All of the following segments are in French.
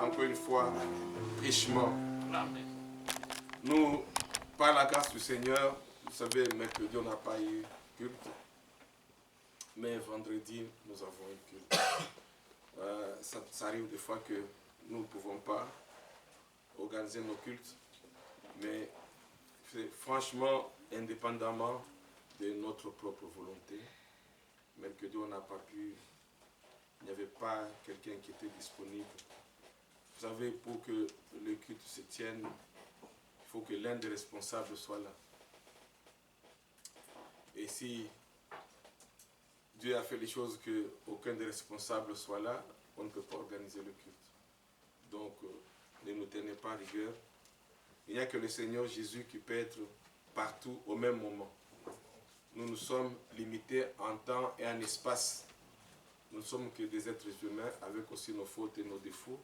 encore une fois richement. Amen. Nous, par la grâce du Seigneur, vous savez, mercredi, on n'a pas eu culte. Mais vendredi, nous avons eu culte. Ça arrive des fois que nous ne pouvons pas organiser nos cultes. Mais franchement, indépendamment de notre propre volonté, mercredi, on n'a pas pu. Il n'y avait pas quelqu'un qui était disponible. Vous savez, pour que le culte se tienne, il faut que l'un des responsables soit là. Et si Dieu a fait les choses qu'aucun des responsables soit là, on ne peut pas organiser le culte. Donc, ne nous tenez pas à rigueur. Il n'y a que le Seigneur Jésus qui peut être partout au même moment. Nous sommes limités en temps et en espace. Nous ne sommes que des êtres humains avec aussi nos fautes et nos défauts.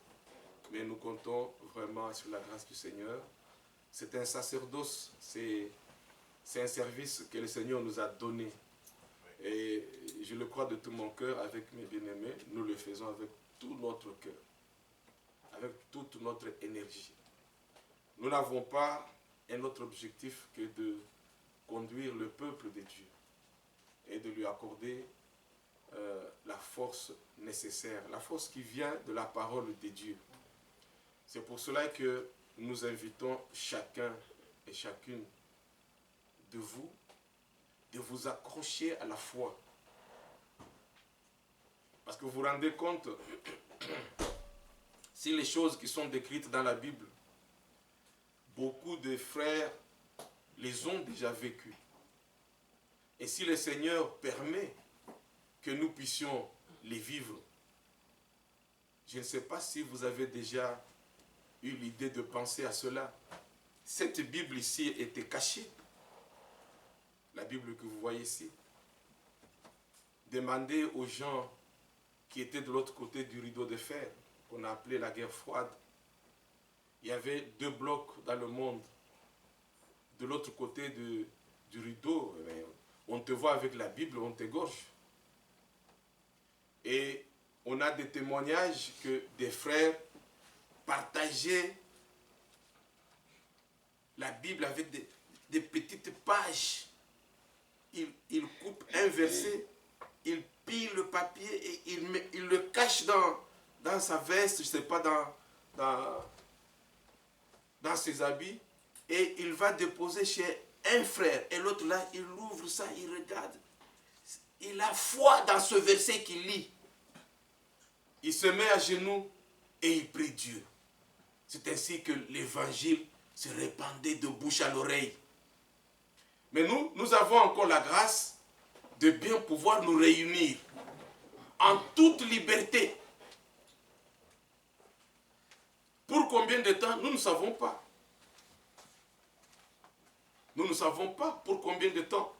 Mais nous comptons vraiment sur la grâce du Seigneur. C'est un sacerdoce, c'est un service que le Seigneur nous a donné. Et je le crois de tout mon cœur avec mes bien-aimés, nous le faisons avec tout notre cœur, avec toute notre énergie. Nous n'avons pas un autre objectif que de conduire le peuple de Dieu et de lui accorder la force nécessaire, la force qui vient de la parole de Dieu. C'est pour cela que nous invitons chacun et chacune de vous accrocher à la foi. Parce que vous vous rendez compte, si les choses qui sont décrites dans la Bible, beaucoup de frères les ont déjà vécues. Et si le Seigneur permet que nous puissions les vivre, je ne sais pas si vous avez déjà eu l'idée de penser à cela. Cette Bible ici était cachée. La Bible que vous voyez ici. Demandez aux gens qui étaient de l'autre côté du rideau de fer, qu'on a appelé la guerre froide. Il y avait deux blocs dans le monde. De l'autre côté du rideau, on te voit avec la Bible, on t'égorge. Et on a des témoignages que des frères partageaient la Bible avec des petites pages. Ils coupent un verset, ils pillent le papier et ils le cachent dans sa veste, je ne sais pas, dans ses habits. Et il va déposer chez un frère. Et l'autre là, il ouvre ça, il regarde. Il a foi dans ce verset qu'il lit. Il se met à genoux et il prie Dieu. C'est ainsi que l'évangile se répandait de bouche à l'oreille. Mais nous avons encore la grâce de bien pouvoir nous réunir en toute liberté. Pour combien de temps, nous ne savons pas. Nous ne savons pas pour combien de temps.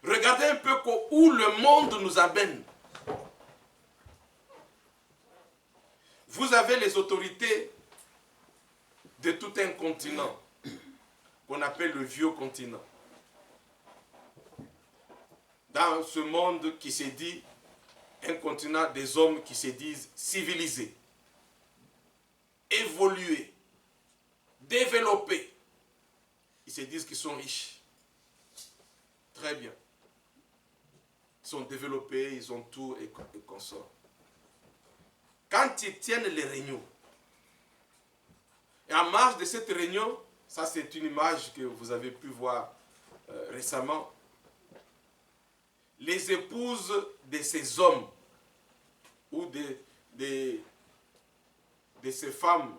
Regardez un peu où le monde nous amène. Vous avez les autorités de tout un continent qu'on appelle le vieux continent. Dans ce monde qui se dit un continent des hommes qui se disent civilisés, évolués, développés. Ils se disent qu'ils sont riches. Très bien. Ils sont développés, ils ont tout et consorts. Quand ils tiennent les réunions, et en marge de cette réunion, ça c'est une image que vous avez pu voir récemment, les épouses de ces hommes ou de ces femmes,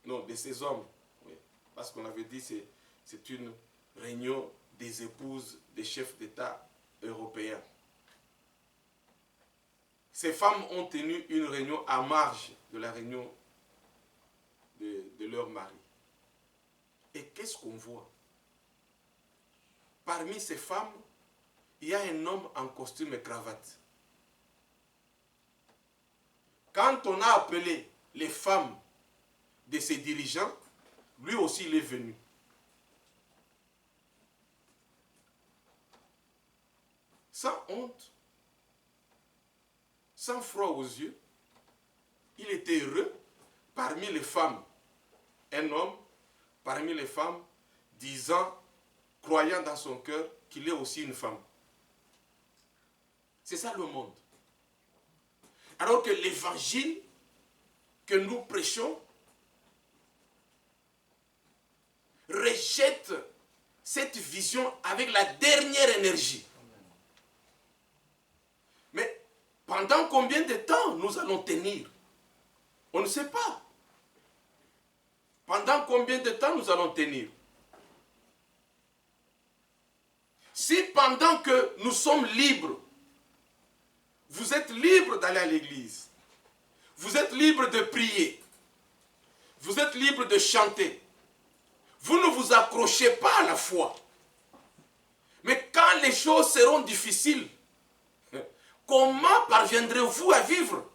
non, de ces hommes, oui, parce qu'on avait dit que c'est une réunion des épouses des chefs d'État européens. Ces femmes ont tenu une réunion à marge de la réunion de leur mari. Et qu'est-ce qu'on voit? Parmi ces femmes, il y a un homme en costume et cravate. Quand on a appelé les femmes de ses dirigeants, lui aussi il est venu. Sans honte. sans froid aux yeux, il était heureux parmi les femmes. Un homme parmi les femmes disant, croyant dans son cœur qu'il est aussi une femme. C'est ça le monde. Alors que l'évangile que nous prêchons rejette cette vision avec la dernière énergie. Mais pendant combien de temps nous allons tenir? On ne sait pas. Pendant combien de temps nous allons tenir? Si pendant que nous sommes libres, vous êtes libre d'aller à l'église, vous êtes libre de prier, vous êtes libre de chanter, vous ne vous accrochez pas à la foi. Mais quand les choses seront difficiles, comment parviendrez-vous à vivre?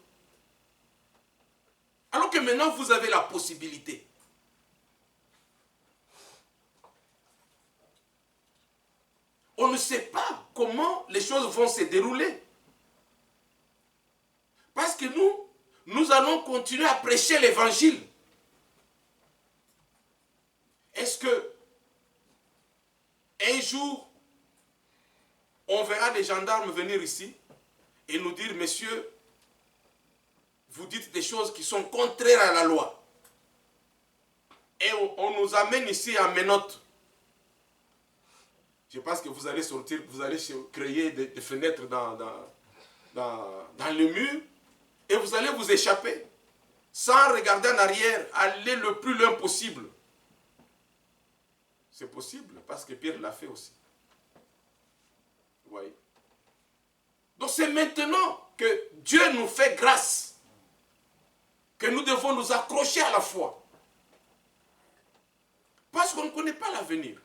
Alors que maintenant vous avez la possibilité. On ne sait pas comment les choses vont se dérouler. Parce que nous allons continuer à prêcher l'évangile. Est-ce que un jour, on verra des gendarmes venir ici et nous dire, messieurs, vous dites des choses qui sont contraires à la loi. Et on nous amène ici à Menottes. Je pense que vous allez sortir, vous allez créer des fenêtres dans le mur et vous allez vous échapper sans regarder en arrière, aller le plus loin possible. C'est possible parce que Pierre l'a fait aussi. Vous voyez? Donc c'est maintenant que Dieu nous fait grâce que nous devons nous accrocher à la foi. Parce qu'on ne connaît pas l'avenir.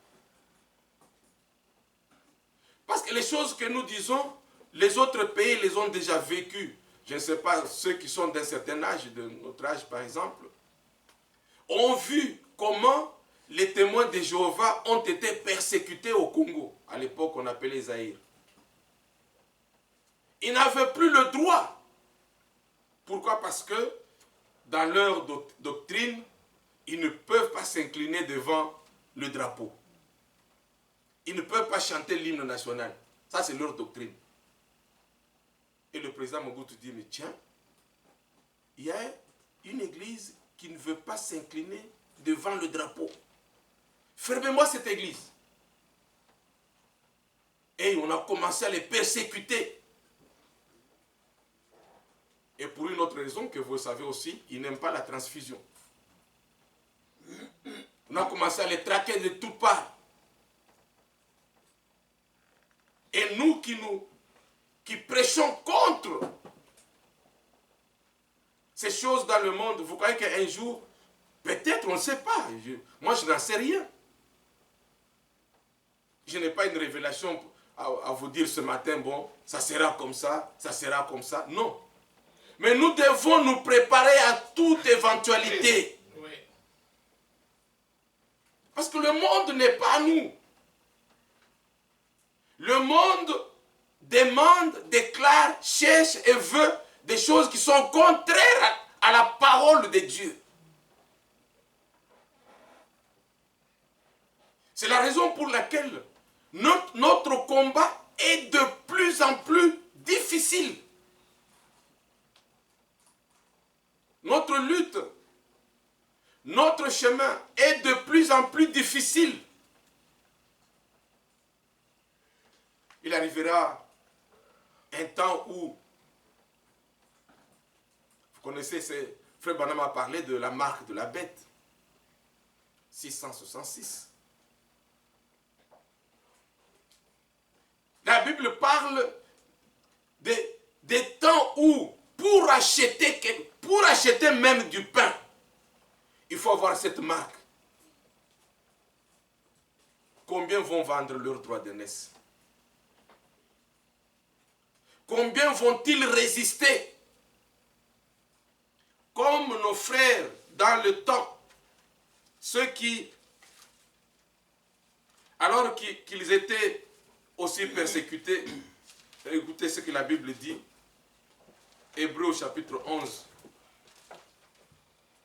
Parce que les choses que nous disons, les autres pays les ont déjà vécues. Je ne sais pas, ceux qui sont d'un certain âge, de notre âge par exemple, ont vu comment les témoins de Jéhovah ont été persécutés au Congo. À l'époque, on appelait Zaïre. Ils n'avaient plus le droit. Pourquoi? Parce que dans leur doctrine, ils ne peuvent pas s'incliner devant le drapeau. Ils ne peuvent pas chanter l'hymne national. Ça, c'est leur doctrine. Et le président Mobutu dit, mais tiens, il y a une église qui ne veut pas s'incliner devant le drapeau. Fermez-moi cette église. Et on a commencé à les persécuter. Et pour une autre raison que vous savez aussi, ils n'aiment pas la transfusion. On a commencé à les traquer de toutes parts. Et nous qui prêchons contre ces choses dans le monde, vous croyez qu'un jour, peut-être, on ne sait pas. Moi, je n'en sais rien. Je n'ai pas une révélation à vous dire ce matin, bon, ça sera comme ça, ça sera comme ça. Non. Mais nous devons nous préparer à toute éventualité. Parce que le monde n'est pas à nous. Le monde demande, déclare, cherche et veut des choses qui sont contraires à la parole de Dieu. C'est la raison pour laquelle notre combat est de plus en plus difficile. Notre lutte, notre chemin est de plus en plus difficile. Il arrivera un temps où, vous connaissez, Frère Branham a parlé de la marque de la bête, 666. La Bible parle des temps où, pour acheter même du pain, il faut avoir cette marque. Combien vont vendre leur droit d'aînesse? Combien vont-ils résister? Comme nos frères dans le temps, ceux qui, alors qu'ils étaient aussi persécutés, écoutez ce que la Bible dit, Hébreux au chapitre 11.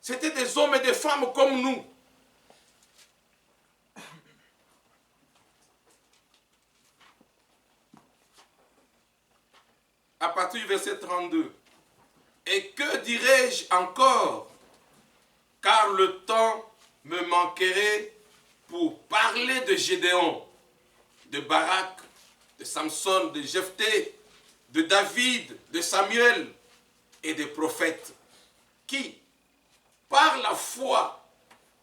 C'était des hommes et des femmes comme nous. À partir du verset 32. Et que dirais-je encore? Car le temps me manquerait pour parler de Gédéon, de Barak, de Samson, de Jephthé, de David, de Samuel et des prophètes qui, par la foi,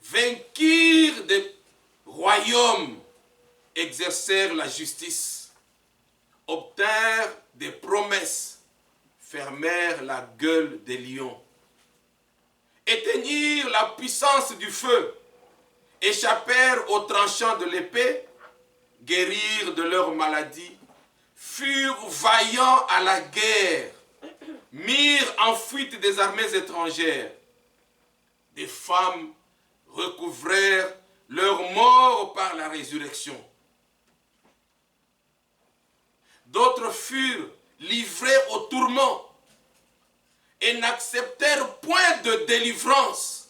vainquirent des royaumes, exercèrent la justice, obtinrent des promesses, fermèrent la gueule des lions, éteignirent la puissance du feu, échappèrent aux tranchants de l'épée, guérirent de leurs maladies, furent vaillants à la guerre, mirent en fuite des armées étrangères. Des femmes recouvrèrent leur mort par la résurrection. D'autres furent livrés au tourment et n'acceptèrent point de délivrance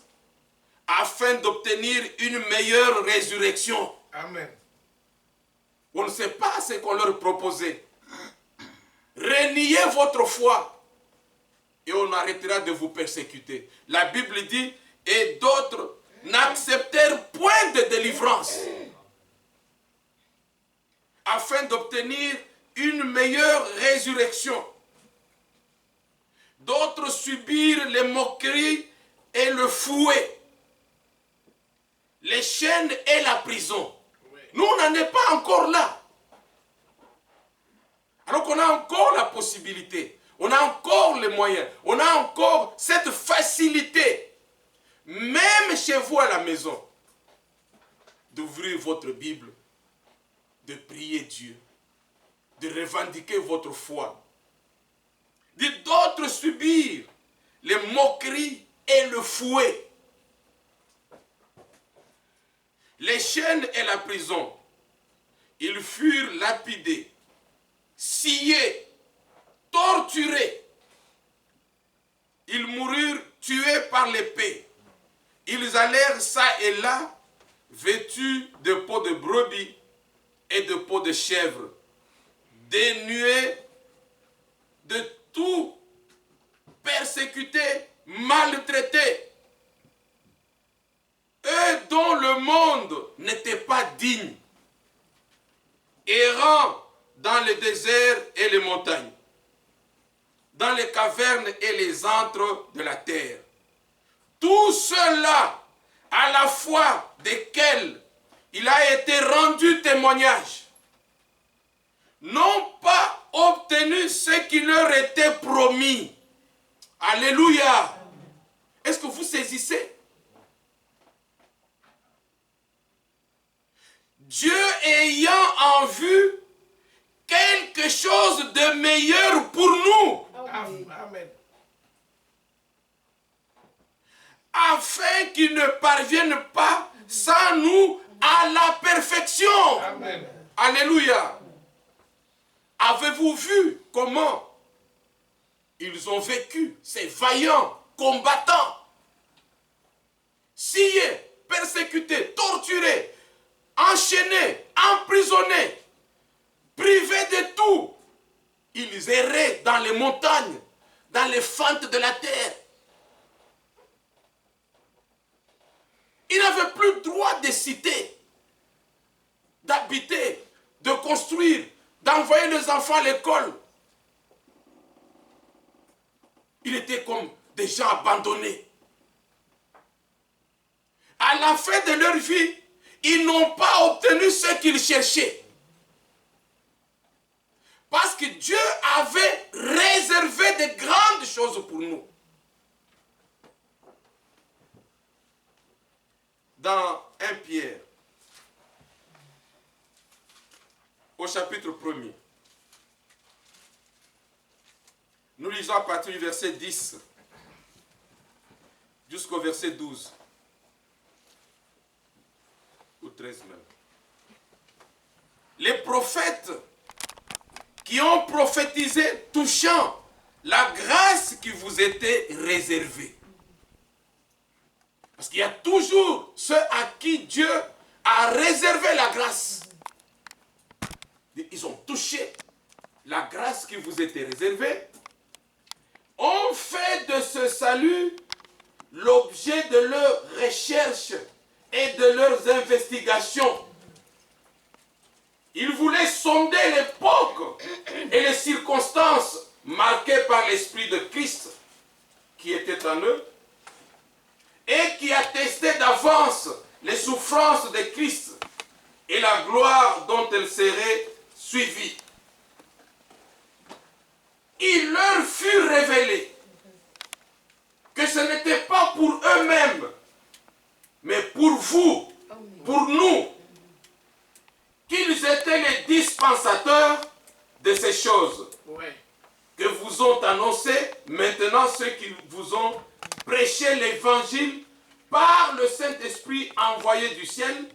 afin d'obtenir une meilleure résurrection. Amen. On ne sait pas ce qu'on leur proposait. Reniez votre foi et on arrêtera de vous persécuter. La Bible dit, et d'autres n'acceptèrent point de délivrance afin d'obtenir une meilleure résurrection. D'autres subirent les moqueries et le fouet, les chaînes et la prison. Nous, on n'en est pas encore là. Alors qu'on a encore la possibilité, on a encore les moyens, on a encore cette facilité, même chez vous à la maison, d'ouvrir votre Bible, de prier Dieu, de revendiquer votre foi. D'autres subir les moqueries et le fouet, les chaînes et la prison. Ils furent lapidés, sciés, torturés. Ils moururent tués par l'épée. Ils allèrent çà et là, vêtus de peaux de brebis et de peaux de chèvre, dénués de tout, persécutés, maltraités. Eux dont le monde n'était pas digne, errant dans les déserts et les montagnes, dans les cavernes et les antres de la terre. Tout cela, à la foi desquels il a été rendu témoignage, n'ont pas obtenu ce qui leur était promis. Alléluia. Est-ce que vous saisissez? Dieu ayant en vue quelque chose de meilleur pour nous. Amen. Afin qu'ils ne parviennent pas sans nous à la perfection. Amen. Alléluia. Avez-vous vu comment ils ont vécu, ces vaillants combattants, sciés, persécutés, torturés, enchaînés, emprisonnés, privés de tout. Ils erraient dans les montagnes, dans les fentes de la terre. Ils n'avaient plus le droit de citer, d'habiter, de construire, d'envoyer les enfants à l'école. Ils étaient comme des gens abandonnés. À la fin de leur vie, ils n'ont pas obtenu ce qu'ils cherchaient. Parce que Dieu avait réservé de grandes choses pour nous. Dans 1 Pierre, au chapitre 1er, nous lisons à partir du verset 10 jusqu'au verset 12 ou 13 même. Les prophètes qui ont prophétisé touchant la grâce qui vous était réservée. Parce qu'il y a toujours ceux à qui Dieu a réservé la grâce. Ils ont touché la grâce qui vous était réservée. On fait de ce salut l'objet de leurs recherches et de leurs investigations. Ils voulaient sonder l'époque et les circonstances marquées par l'Esprit de Christ qui était en eux et qui attestait d'avance les souffrances de Christ et la gloire dont elles seraient suivies. Il leur fut révélé que ce n'était pas pour eux-mêmes, mais pour vous, pour nous, qu'ils étaient les dispensateurs de ces choses que vous ont annoncées maintenant ceux qui vous ont prêché l'évangile par le Saint-Esprit envoyé du ciel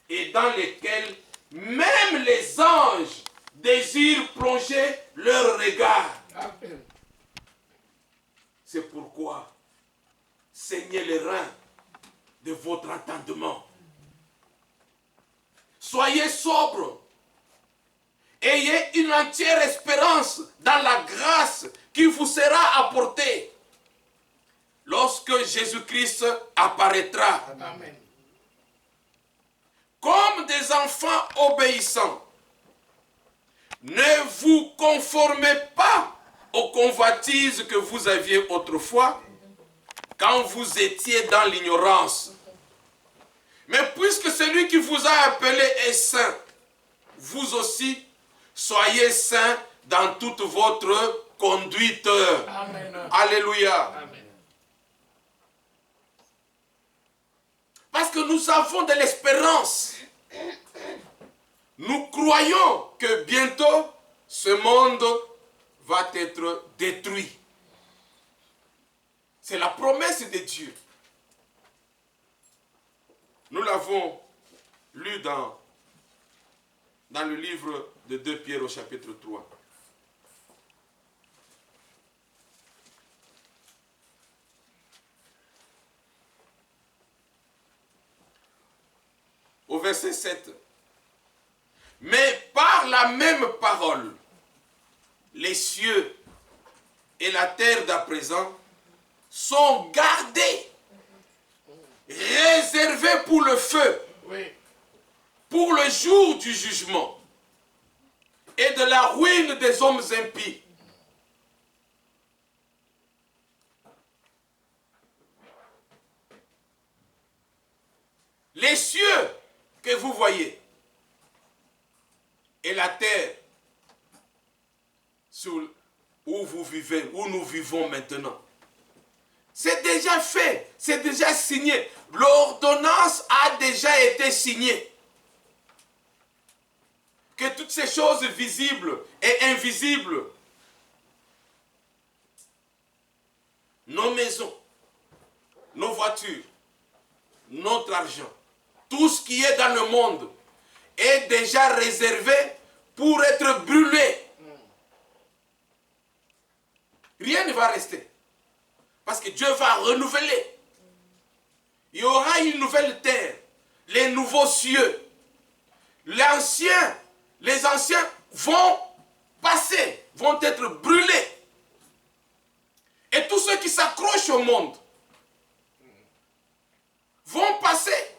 et dans lesquels même les anges désirent plonger leur regard. Amen. C'est pourquoi saignez les reins de votre entendement. Soyez sobres. Ayez une entière espérance dans la grâce qui vous sera apportée lorsque Jésus-Christ apparaîtra. Amen. Comme des enfants obéissants, ne vous conformez pas aux convoitises que vous aviez autrefois quand vous étiez dans l'ignorance. Mais puisque celui qui vous a appelé est saint, vous aussi, soyez saints dans toute votre conduite. Amen. Alléluia. Amen. Parce que nous avons de l'espérance. Nous croyons que bientôt, ce monde va être détruit. C'est la promesse de Dieu. Nous l'avons lu dans le livre de 2 Pierre au chapitre 3. Au verset 7. Mais par la même parole, les cieux et la terre d'à présent sont gardés, réservés pour le feu, pour le jour du jugement et de la ruine des hommes impies. Les cieux que vous voyez et la terre où vous vivez, où nous vivons maintenant, c'est déjà fait, c'est déjà signé. L'ordonnance a déjà été signée. Que toutes ces choses visibles et invisibles, nos maisons, nos voitures, notre argent, tout ce qui est dans le monde est déjà réservé pour être brûlé. Rien ne va rester. Parce que Dieu va renouveler. Il y aura une nouvelle terre, les nouveaux cieux. Les anciens vont passer, vont être brûlés. Et tous ceux qui s'accrochent au monde vont passer.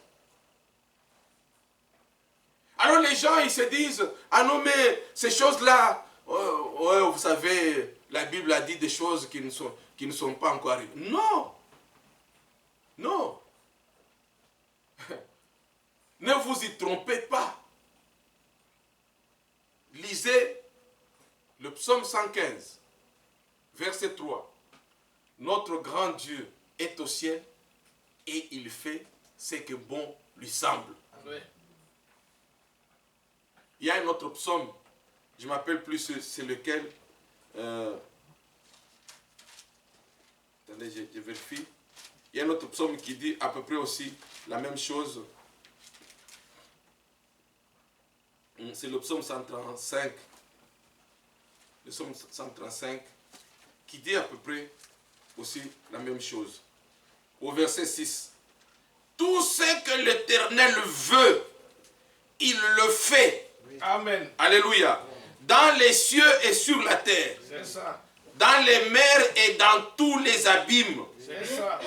Alors les gens, ils se disent, ah non mais ces choses-là, vous savez, la Bible a dit des choses qui ne sont pas encore arrivées. Non. Non. Ne vous y trompez pas. Lisez le psaume 115, verset 3. Notre grand Dieu est au ciel et il fait ce que bon lui semble. Amen. Il y a un autre psaume, je ne m'appelle plus c'est lequel. Attendez, je vérifie. Il y a un autre psaume qui dit à peu près aussi la même chose. C'est le psaume 135. Le psaume 135 qui dit à peu près aussi la même chose. Au verset 6. Tout ce que l'Éternel veut, il le fait. Amen. Alléluia. Dans les cieux et sur la terre. C'est ça. Dans les mers et dans tous les abîmes. C'est ça.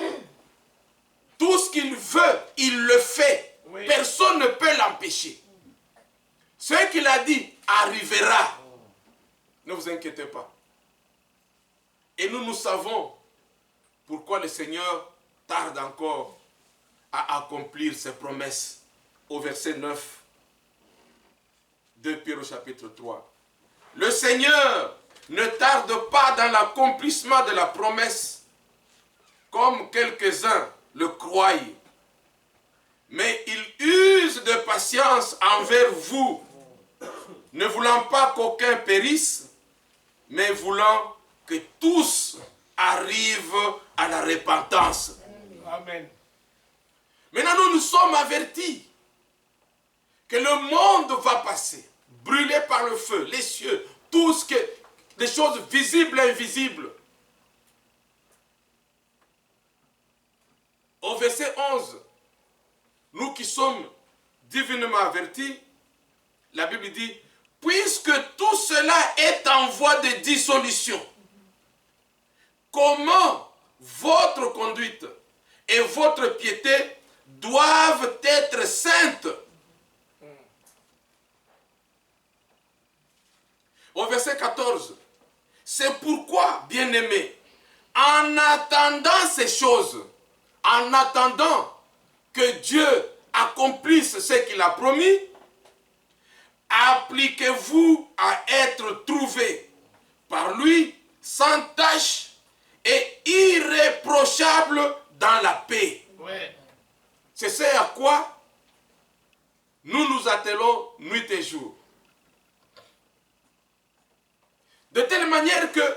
Tout ce qu'il veut, il le fait. Oui. Personne ne peut l'empêcher. Ce qu'il a dit arrivera. Ne vous inquiétez pas. Et nous savons pourquoi le Seigneur tarde encore à accomplir ses promesses. Au verset 9 de Pierre au chapitre 3. Le Seigneur ne tarde pas dans l'accomplissement de la promesse, comme quelques-uns le croient, mais il use de patience envers vous, ne voulant pas qu'aucun périsse, mais voulant que tous arrivent à la repentance. Amen. Maintenant, nous sommes avertis que le monde va passer, brûlé par le feu, les cieux, tout ce que, des choses visibles et invisibles. Au verset 11, nous qui sommes divinement avertis, la Bible dit, puisque tout cela est en voie de dissolution, comment votre conduite et votre piété doivent être saintes. Au verset 14, c'est pourquoi, bien-aimés, en attendant ces choses, en attendant que Dieu accomplisse ce qu'il a promis, appliquez-vous à être trouvés par lui sans tache et irréprochable dans la paix. Ouais. C'est ce à quoi nous nous attelons nuit et jour. De telle manière que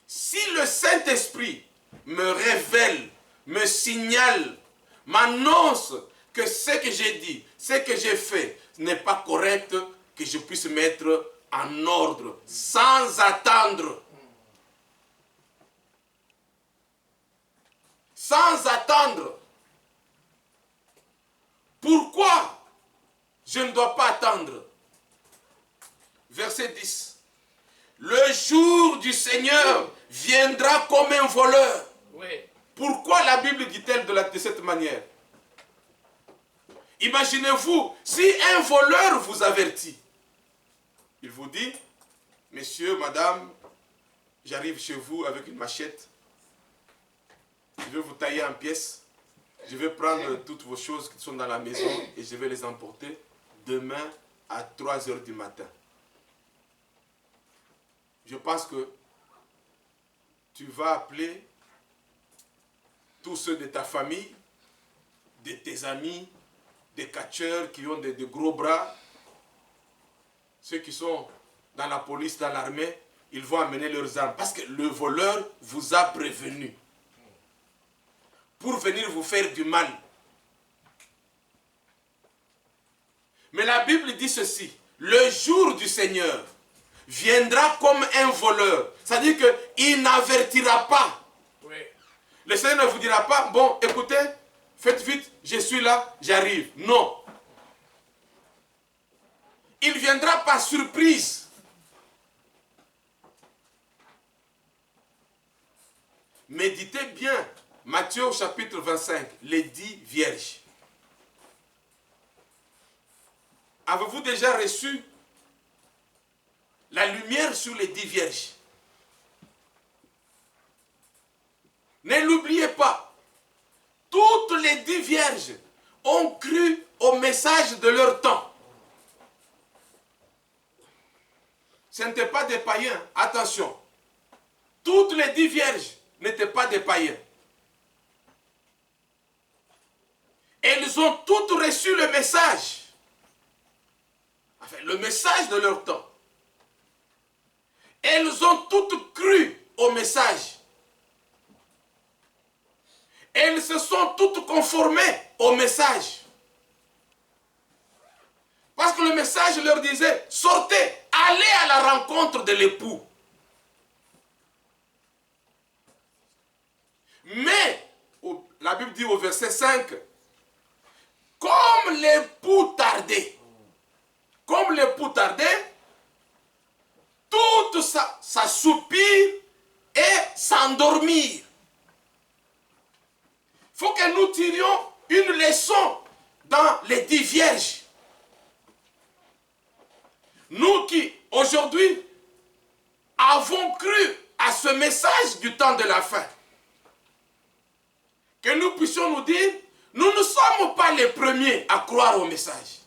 si le Saint-Esprit me révèle, me signale, m'annonce que ce que j'ai dit, ce que j'ai fait n'est pas correct, que je puisse mettre en ordre sans attendre. Sans attendre. Pourquoi je ne dois pas attendre? Verset 10. Le jour du Seigneur viendra comme un voleur. Oui. Pourquoi la Bible dit-elle de cette manière? Imaginez-vous, si un voleur vous avertit, il vous dit, monsieur, madame, j'arrive chez vous avec une machette, je vais vous tailler en pièces, je vais prendre toutes vos choses qui sont dans la maison et je vais les emporter demain à 3 heures du matin. Je pense que tu vas appeler tous ceux de ta famille, de tes amis, des catcheurs qui ont des gros bras, ceux qui sont dans la police, dans l'armée, ils vont amener leurs armes parce que le voleur vous a prévenu pour venir vous faire du mal. Mais la Bible dit ceci, le jour du Seigneur viendra comme un voleur. C'est-à-dire qu'il n'avertira pas. Oui. Le Seigneur ne vous dira pas, bon, écoutez, faites vite, je suis là, j'arrive. Non. Il viendra par surprise. Méditez bien Matthieu au chapitre 25, les 10 vierges. Avez-vous déjà reçu la lumière sur les 10 vierges? Ne l'oubliez pas. Toutes les 10 vierges ont cru au message de leur temps. Ce n'étaient pas des païens. Attention. Toutes les 10 vierges n'étaient pas des païens. Elles ont toutes reçu le message. Enfin, le message de leur temps. Elles ont toutes cru au message. Elles se sont toutes conformées au message. Parce que le message leur disait, sortez, allez à la rencontre de l'époux. Mais, la Bible dit au verset 5, comme l'époux tardait, tout s'assoupir et s'endormir. Il faut que nous tirions une leçon dans les 10 vierges. Nous qui, aujourd'hui, avons cru à ce message du temps de la fin, que nous puissions nous dire, nous ne sommes pas les premiers à croire au message.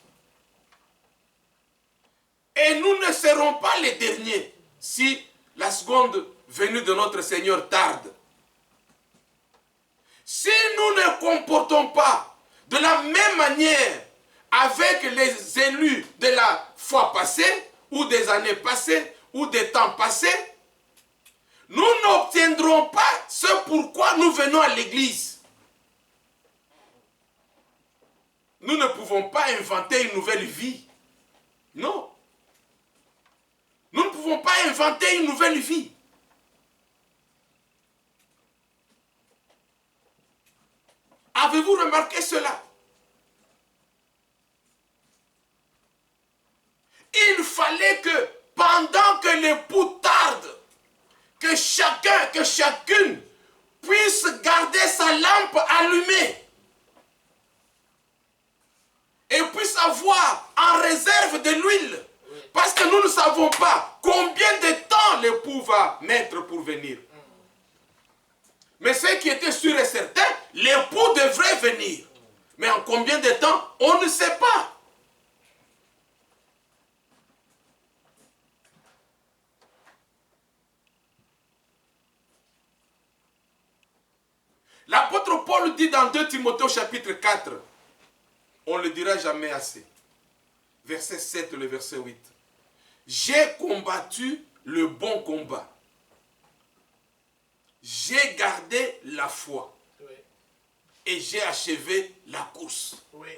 Et nous ne serons pas les derniers si la seconde venue de notre Seigneur tarde. Si nous ne comportons pas de la même manière avec les élus de la fois passée, ou des années passées, ou des temps passés, nous n'obtiendrons pas ce pourquoi nous venons à l'église. Nous ne pouvons pas inventer une nouvelle vie. Non. Nous ne pouvons pas inventer une nouvelle vie. Avez-vous remarqué cela? Il fallait que pendant que l'époux tarde, que chacune puisse garder sa lampe allumée et puisse avoir en réserve de l'huile. Parce que nous ne savons pas combien de temps l'époux va mettre pour venir. Mais ce qui était sûr et certain, l'époux devrait venir. Mais en combien de temps, on ne sait pas. L'apôtre Paul dit dans 2 Timothée chapitre 4, on ne le dira jamais assez. Verset 7, le verset 8. J'ai combattu le bon combat. J'ai gardé la foi. Oui. Et j'ai achevé la course. Oui.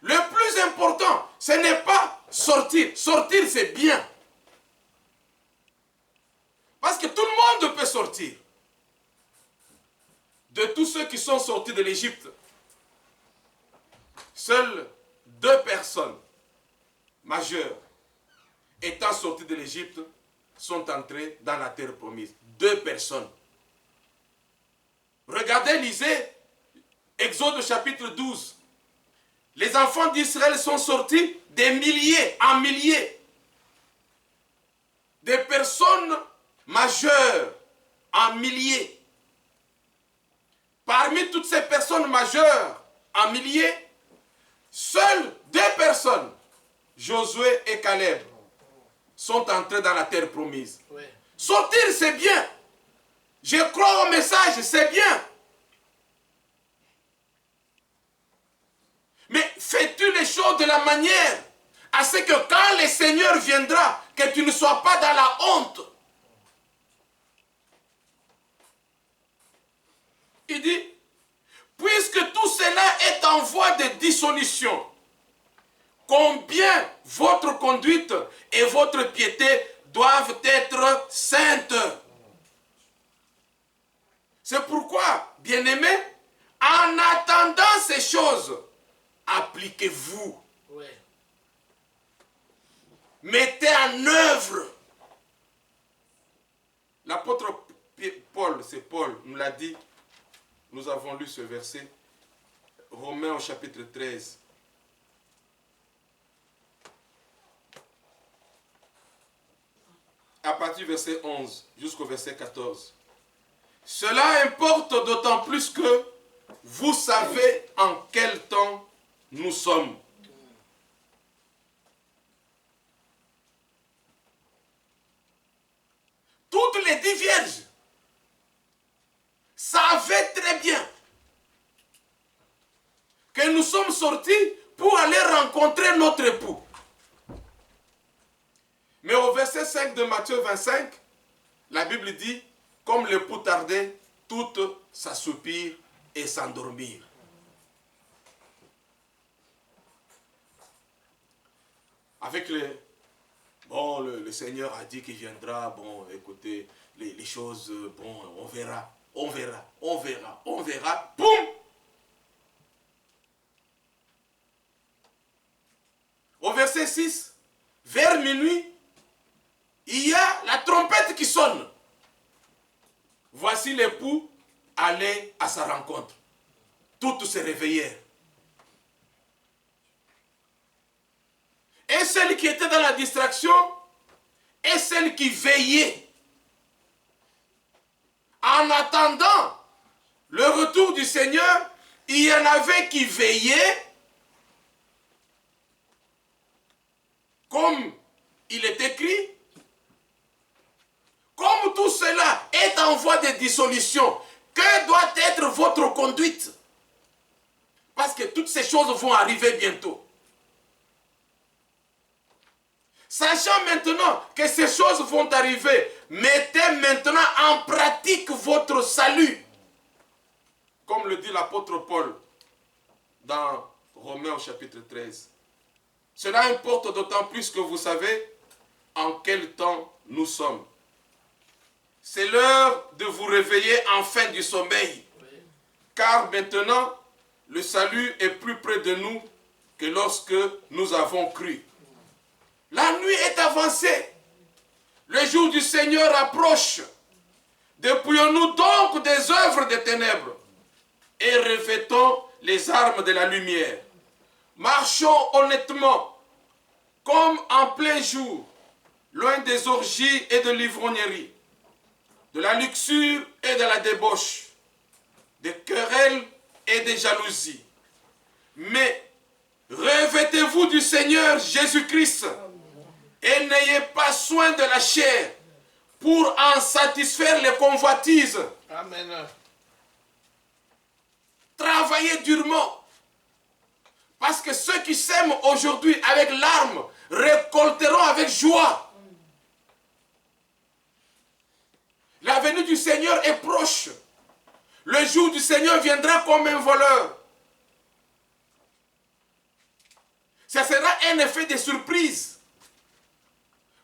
Le plus important, ce n'est pas sortir. Sortir, c'est bien. Parce que tout le monde peut sortir. De tous ceux qui sont sortis de l'Égypte, seules 2 personnes majeures étant sorties de l'Égypte sont entrées dans la terre promise. 2 personnes. Regardez, lisez Exode chapitre 12. Les enfants d'Israël sont sortis des milliers en milliers. Des personnes majeures en milliers. Parmi toutes ces personnes majeures en milliers, seules 2 personnes, Josué et Caleb, sont entrés dans la terre promise. Oui. Sortir, c'est bien. Je crois au message, c'est bien. Mais fais-tu les choses de la manière à ce que quand le Seigneur viendra, que tu ne sois pas dans la honte. Il dit, puisque tout cela est en voie de dissolution, combien votre conduite et votre piété doivent être saintes. C'est pourquoi, bien-aimés, en attendant ces choses, appliquez-vous. Oui. Mettez en œuvre. L'apôtre Paul, c'est Paul, nous l'a dit. Nous avons lu ce verset. Romains au chapitre 13. À partir du verset 11 jusqu'au verset 14. Cela importe d'autant plus que vous savez en quel temps nous sommes. Toutes les 10 vierges savaient très bien que nous sommes sortis pour aller rencontrer notre époux. Mais au verset 5 de Matthieu 25, la Bible dit, comme l'époux tardait, toutes s'assoupirent et s'endormirent. Avec les... bon, le Seigneur a dit qu'il viendra, bon, écoutez, les choses, bon, on verra, on verra, on verra, on verra, boum! Au verset 6, vers minuit, il y a la trompette qui sonne. Voici l'époux aller à sa rencontre. Toutes se réveillèrent. Et celle qui était dans la distraction et celle qui veillait. En attendant le retour du Seigneur, il y en avait qui veillaient, comme il est écrit, comme tout cela est en voie de dissolution, que doit être votre conduite? Parce que toutes ces choses vont arriver bientôt. Sachant maintenant que ces choses vont arriver, mettez maintenant en pratique votre salut. Comme le dit l'apôtre Paul dans Romains au chapitre 13. Cela importe d'autant plus que vous savez en quel temps nous sommes. C'est l'heure de vous réveiller enfin du sommeil. Car maintenant, le salut est plus près de nous que lorsque nous avons cru. La nuit est avancée. Le jour du Seigneur approche. Dépouillons-nous donc des œuvres des ténèbres et revêtons les armes de la lumière. Marchons honnêtement, comme en plein jour, loin des orgies et de l'ivrognerie, de la luxure et de la débauche, des querelles et des jalousies. Mais revêtez-vous du Seigneur Jésus-Christ et n'ayez pas soin de la chair pour en satisfaire les convoitises. Amen. Travaillez durement. Parce que ceux qui sèment aujourd'hui avec larmes récolteront avec joie. La venue du Seigneur est proche. Le jour du Seigneur viendra comme un voleur. Ça sera un effet de surprise.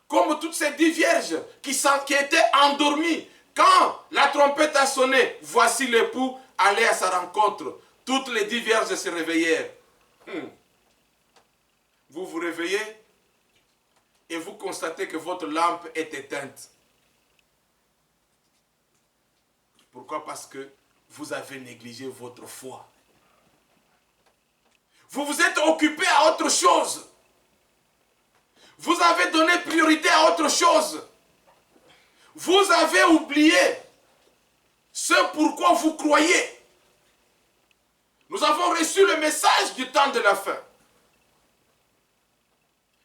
Comme toutes ces 10 vierges qui étaient endormies. Quand la trompette a sonné, voici l'époux aller à sa rencontre. Toutes les 10 vierges se réveillèrent. Vous vous réveillez et vous constatez que votre lampe est éteinte. Pourquoi? Parce que vous avez négligé votre foi. Vous vous êtes occupé à autre chose. Vous avez donné priorité à autre chose. Vous avez oublié ce pourquoi vous croyez. Nous avons reçu le message du temps de la fin.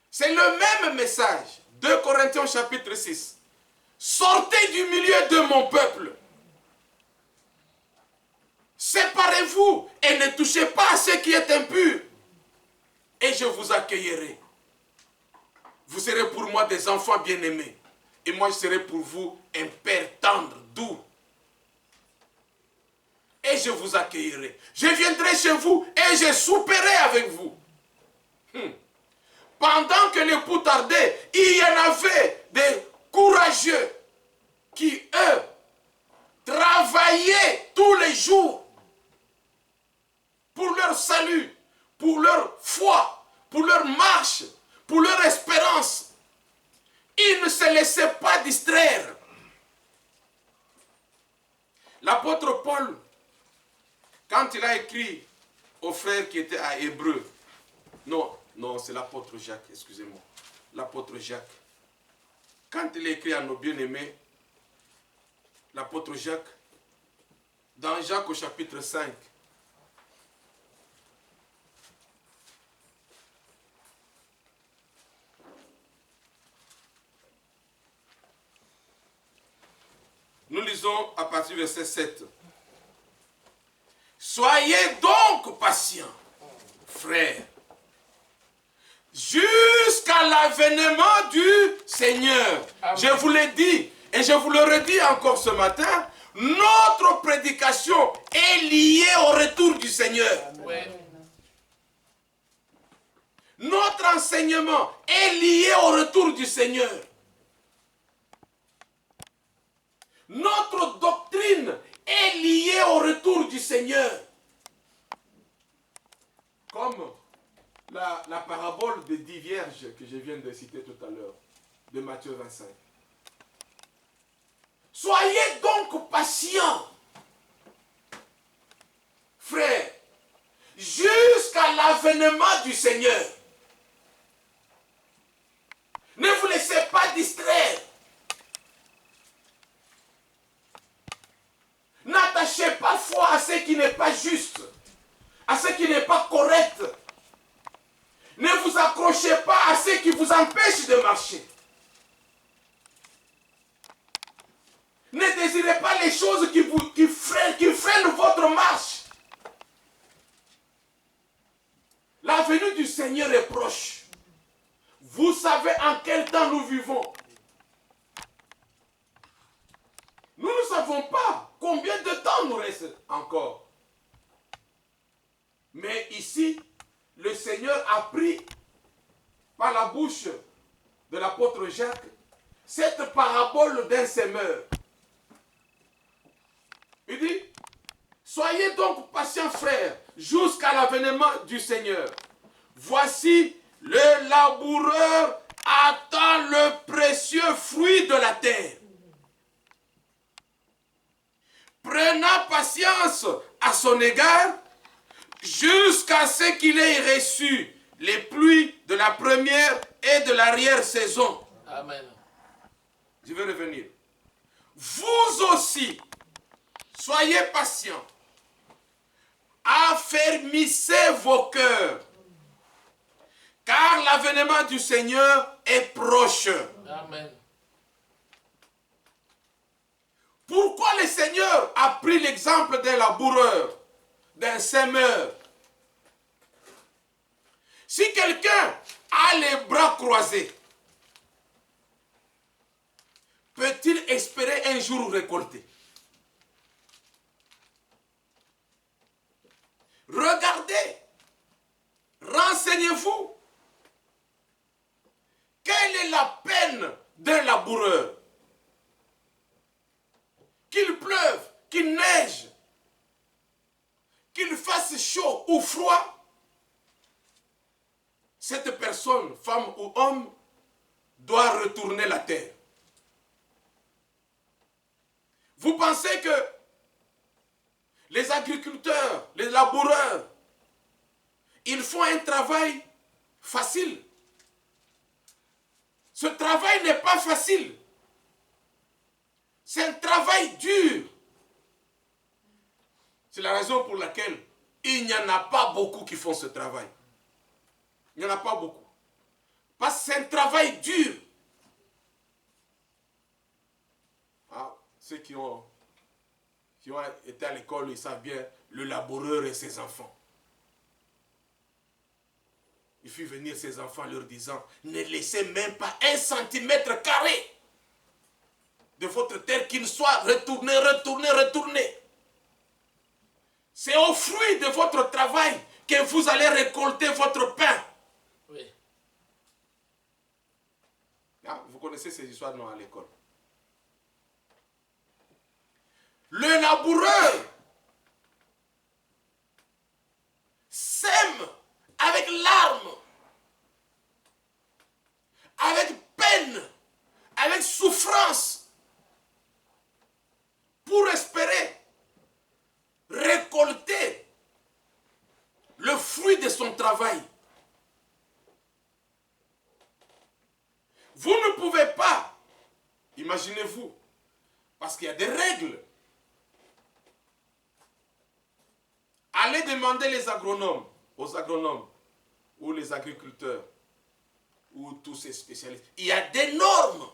C'est le même message. 2 Corinthiens chapitre 6. Sortez du milieu de mon peuple. Séparez-vous et ne touchez pas à ce qui est impur. Et je vous accueillerai. Vous serez pour moi des enfants bien-aimés. Et moi je serai pour vous un père tendre, doux. Et je vous accueillerai. Je viendrai chez vous et je souperai avec vous. Pendant que l'époux tardait, il y en avait des courageux qui, eux, travaillaient tous les jours pour leur salut, pour leur foi, pour leur marche, pour leur espérance. Ils ne se laissaient pas distraire. L'apôtre Paul, quand il a écrit aux frères qui étaient à Hébreu, non, c'est l'apôtre Jacques, excusez-moi. L'apôtre Jacques. Quand il a écrit à nos bien-aimés, l'apôtre Jacques, dans Jacques au chapitre 5, nous lisons à partir du verset 7. Soyez donc patients, frères, jusqu'à l'avènement du Seigneur. Amen. Je vous l'ai dit et je vous le redis encore ce matin, notre prédication est liée au retour du Seigneur. Amen. Notre enseignement est lié au retour du Seigneur. Notre doctrine est liée au retour du Seigneur. Comme la parabole des 10 vierges que je viens de citer tout à l'heure, de Matthieu 25. Soyez donc patients, frères, jusqu'à l'avènement du Seigneur. Ne vous laissez pas distraire. N'attachez pas foi à ce qui n'est pas juste, à ce qui n'est pas correct. Ne vous accrochez pas à ce qui vous empêche de marcher. Ne désirez pas les choses qui freinent votre marche. La venue du Seigneur est proche. Vous savez en quel temps nous vivons. Nous ne savons pas combien de temps nous reste encore. Mais ici, le Seigneur a pris par la bouche de l'apôtre Jacques cette parabole d'un semeur. Il dit, soyez donc patients, frères, jusqu'à l'avènement du Seigneur. Voici, le laboureur attend le précieux fruit de la terre, prenant patience à son égard, jusqu'à ce qu'il ait reçu les pluies de la première et de l'arrière-saison. Amen. Je vais revenir. Vous aussi, soyez patients. Affermissez vos cœurs, car l'avènement du Seigneur est proche. Amen. Pourquoi le Seigneur a pris l'exemple d'un laboureur, d'un semeur? Si quelqu'un a les bras croisés, peut-il espérer un jour récolter? Regardez, renseignez-vous. Quelle est la peine d'un laboureur? Qu'il pleuve, qu'il neige, qu'il fasse chaud ou froid, cette personne, femme ou homme, doit retourner la terre. Vous pensez que les agriculteurs, les laboureurs, ils font un travail facile? Ce travail n'est pas facile. C'est un travail dur. C'est la raison pour laquelle il n'y en a pas beaucoup qui font ce travail. Il n'y en a pas beaucoup. Parce que c'est un travail dur. Ah, ceux qui ont été à l'école, ils savent bien le laboureur et ses enfants. Il fit venir ses enfants leur disant, ne laissez même pas 1 centimètre carré de votre terre qui ne soit retourné. C'est au fruit de votre travail que vous allez récolter votre pain. Oui. Ah, vous connaissez ces histoires, non, à l'école. Le laboureur sème avec larmes, avec peine, avec souffrance, pour espérer récolter le fruit de son travail. Vous ne pouvez pas, imaginez-vous, parce qu'il y a des règles. Allez demander aux agronomes, ou les agriculteurs, ou tous ces spécialistes. Il y a des normes.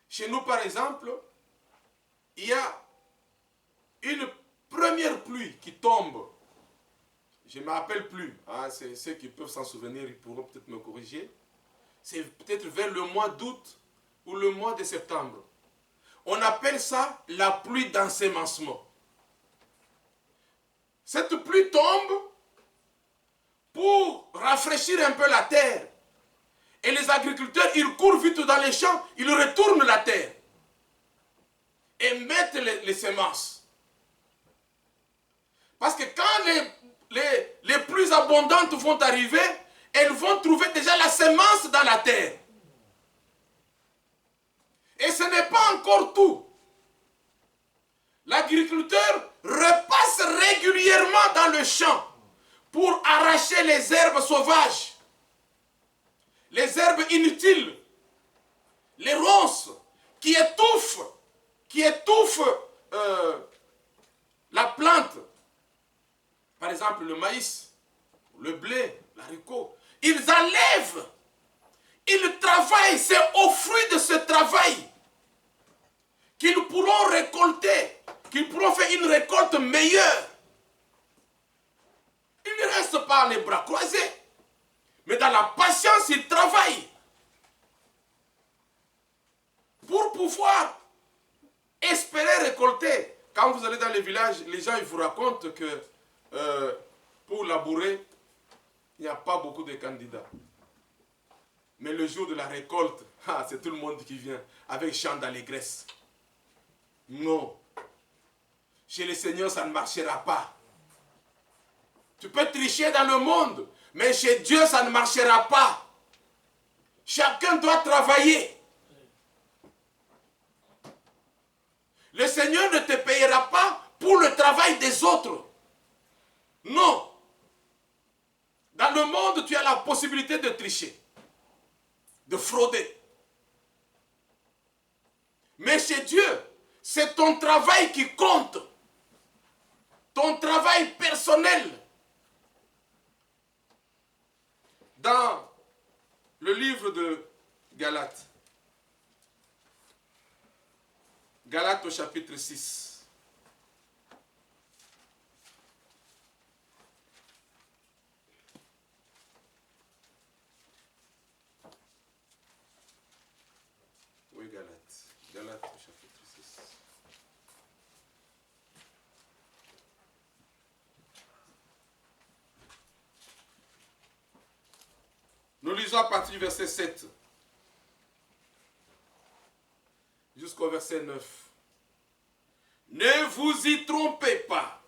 Chez nous, par exemple, il y a une première pluie qui tombe. Je ne me rappelle plus. Hein, c'est ceux qui peuvent s'en souvenir, ils pourront peut-être me corriger. C'est peut-être vers le mois d'août ou le mois de septembre. On appelle ça la pluie d'ensemencement. Cette pluie tombe pour rafraîchir un peu la terre. Et les agriculteurs, ils courent vite dans les champs, ils retournent la terre et mettent les semences. Parce que quand les pluies abondantes vont arriver, elles vont trouver déjà la semence dans la terre. Et ce n'est pas encore tout. L'agriculteur repasse régulièrement dans le champ pour arracher les herbes sauvages, les herbes inutiles, les ronces qui étouffent la plante. Par exemple, le maïs, le blé, l'haricot. Ils enlèvent, ils travaillent. C'est au fruit de ce travail qu'ils pourront récolter, qu'ils pourront faire une récolte meilleure. Ils ne restent pas les bras croisés, mais dans la patience, ils travaillent pour pouvoir espérer récolter. Quand vous allez dans les villages, les gens ils vous racontent que pour labourer, il n'y a pas beaucoup de candidats. Mais le jour de la récolte, c'est tout le monde qui vient avec chant d'allégresse. Non. Chez le Seigneur, ça ne marchera pas. Tu peux tricher dans le monde, mais chez Dieu, ça ne marchera pas. Chacun doit travailler. Le Seigneur ne te payera pas pour le travail des autres. Non. Dans le monde, tu as la possibilité de tricher, de frauder. Mais chez Dieu, c'est ton travail qui compte. Ton travail personnel. Dans le livre de Galates, Galates au chapitre 6. Oui, Galates au chapitre 6. Nous lisons à partir du verset 7 jusqu'au verset 9. Ne vous y trompez pas.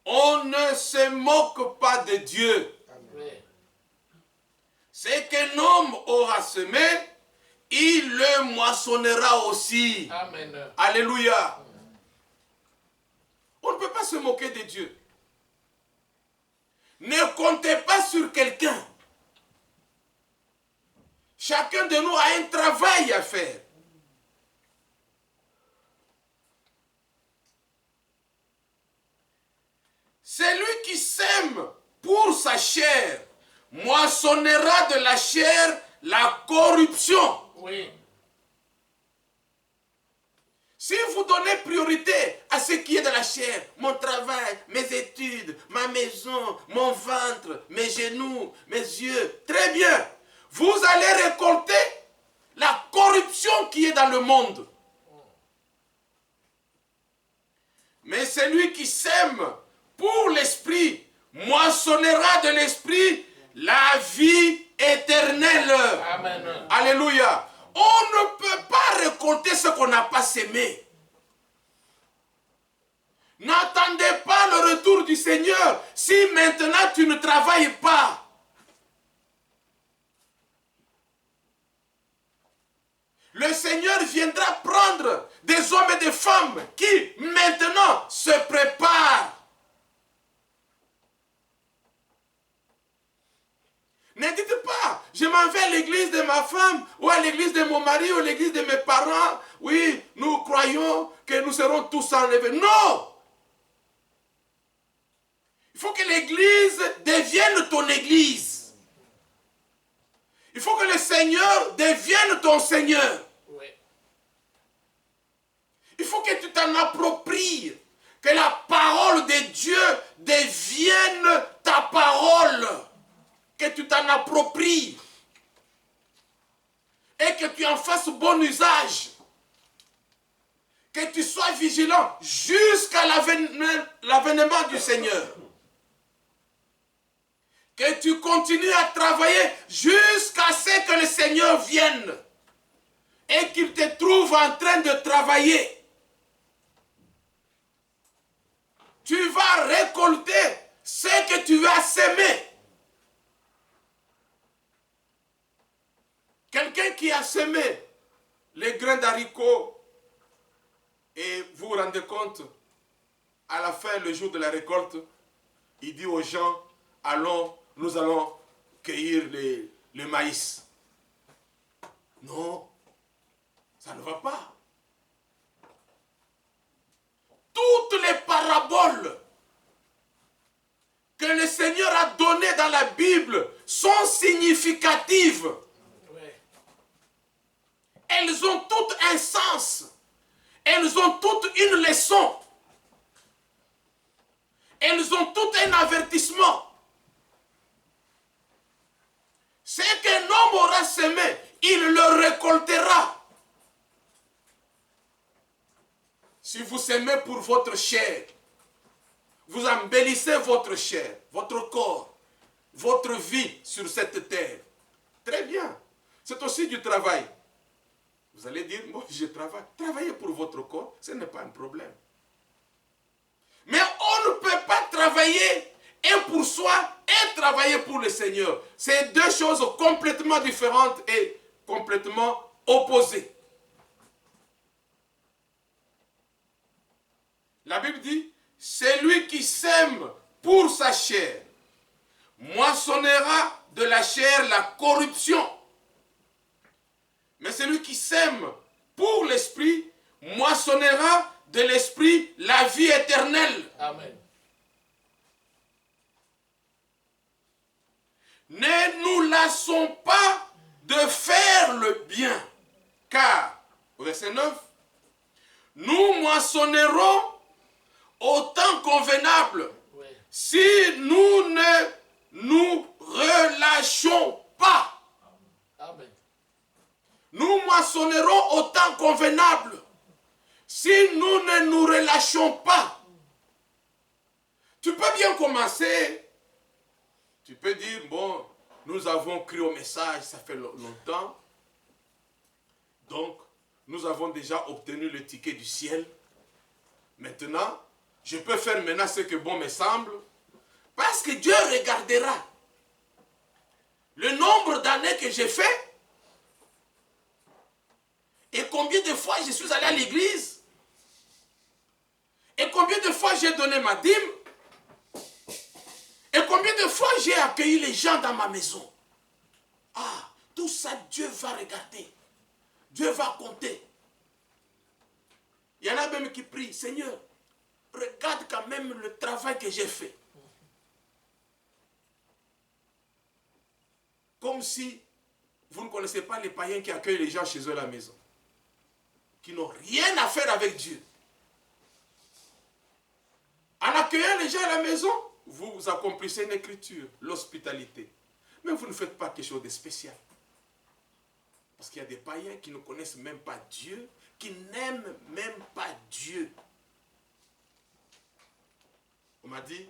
On ne se moque pas de Dieu. Amen. Ce qu'un homme aura semé, il le moissonnera aussi. Amen. Alléluia. Amen. On ne peut pas se moquer de Dieu. Ne comptez pas sur quelqu'un. Chacun de nous a un travail à faire. Celui qui sème pour sa chair moissonnera de la chair la corruption. Oui. Si vous donnez priorité à ce qui est de la chair, mon travail, mes études, ma maison, mon ventre, mes genoux, mes yeux, très bien. Vous allez récolter la corruption qui est dans le monde. Mais celui qui sème pour l'esprit moissonnera de l'esprit la vie éternelle. Amen. Alléluia. On ne peut pas récolter ce qu'on n'a pas semé. N'attendez pas le retour du Seigneur si maintenant tu ne travailles pas. Le Seigneur viendra prendre des hommes et des femmes qui maintenant se préparent. Ne dites pas, je m'en vais à l'église de ma femme, ou à l'église de mon mari, ou à l'église de mes parents. Oui, nous croyons que nous serons tous enlevés. Non! Il faut que l'église devienne ton église. Il faut que le Seigneur devienne ton Seigneur. Oui. Il faut que tu t'en appropries. Que la parole de Dieu devienne ta parole. Que tu t'en appropries. Et que tu en fasses bon usage. Que tu sois vigilant jusqu'à l'avènement du Seigneur. que tu continues à travailler jusqu'à ce que le Seigneur vienne et qu'il te trouve en train de travailler. Tu vas récolter ce que tu as semé. Quelqu'un qui a semé les grains d'haricots et vous vous rendez compte, à la fin, le jour de la récolte, il dit aux gens, allons, nous allons cueillir le maïs. Non, ça ne va pas. Toutes les paraboles que le Seigneur a données dans la Bible sont significatives. Elles ont toutes un sens. Elles ont toutes une leçon. Elles ont toutes un avertissement. Ce qu'un homme aura semé, il le récoltera. Si vous semez pour votre chair, vous embellissez votre chair, votre corps, votre vie sur cette terre. Très bien. C'est aussi du travail. Vous allez dire, moi je travaille. Travaillez pour votre corps, ce n'est pas un problème. Mais on ne peut pas travailler et pour soi et travailler pour le Seigneur. C'est deux choses complètement différentes et complètement opposées. La Bible dit, celui qui sème pour sa chair moissonnera de la chair la corruption. Mais celui qui sème pour l'esprit moissonnera de l'esprit la vie éternelle. Amen. Ne nous lassons pas de faire le bien, car, au verset 9, nous moissonnerons au temps convenable si nous ne nous relâchons pas. Amen. Nous moissonnerons au temps convenable si nous ne nous relâchons pas. Tu peux bien commencer. Tu peux dire, bon, nous avons cru au message, ça fait longtemps. Donc, nous avons déjà obtenu le ticket du ciel. Maintenant, je peux faire maintenant ce que bon me semble. Parce que Dieu regardera le nombre d'années que j'ai fait. Et combien de fois je suis allé à l'église. Et combien de fois j'ai donné ma dîme. Et combien de fois j'ai accueilli les gens dans ma maison. Ah, tout ça, Dieu va regarder. Dieu va compter. Il y en a même qui prient, Seigneur, regarde quand même le travail que j'ai fait. Comme si vous ne connaissez pas les païens qui accueillent les gens chez eux à la maison. Qui n'ont rien à faire avec Dieu. En accueillant les gens à la maison, vous accomplissez une écriture, l'hospitalité. Mais vous ne faites pas quelque chose de spécial. Parce qu'il y a des païens qui ne connaissent même pas Dieu, qui n'aiment même pas Dieu. On m'a dit,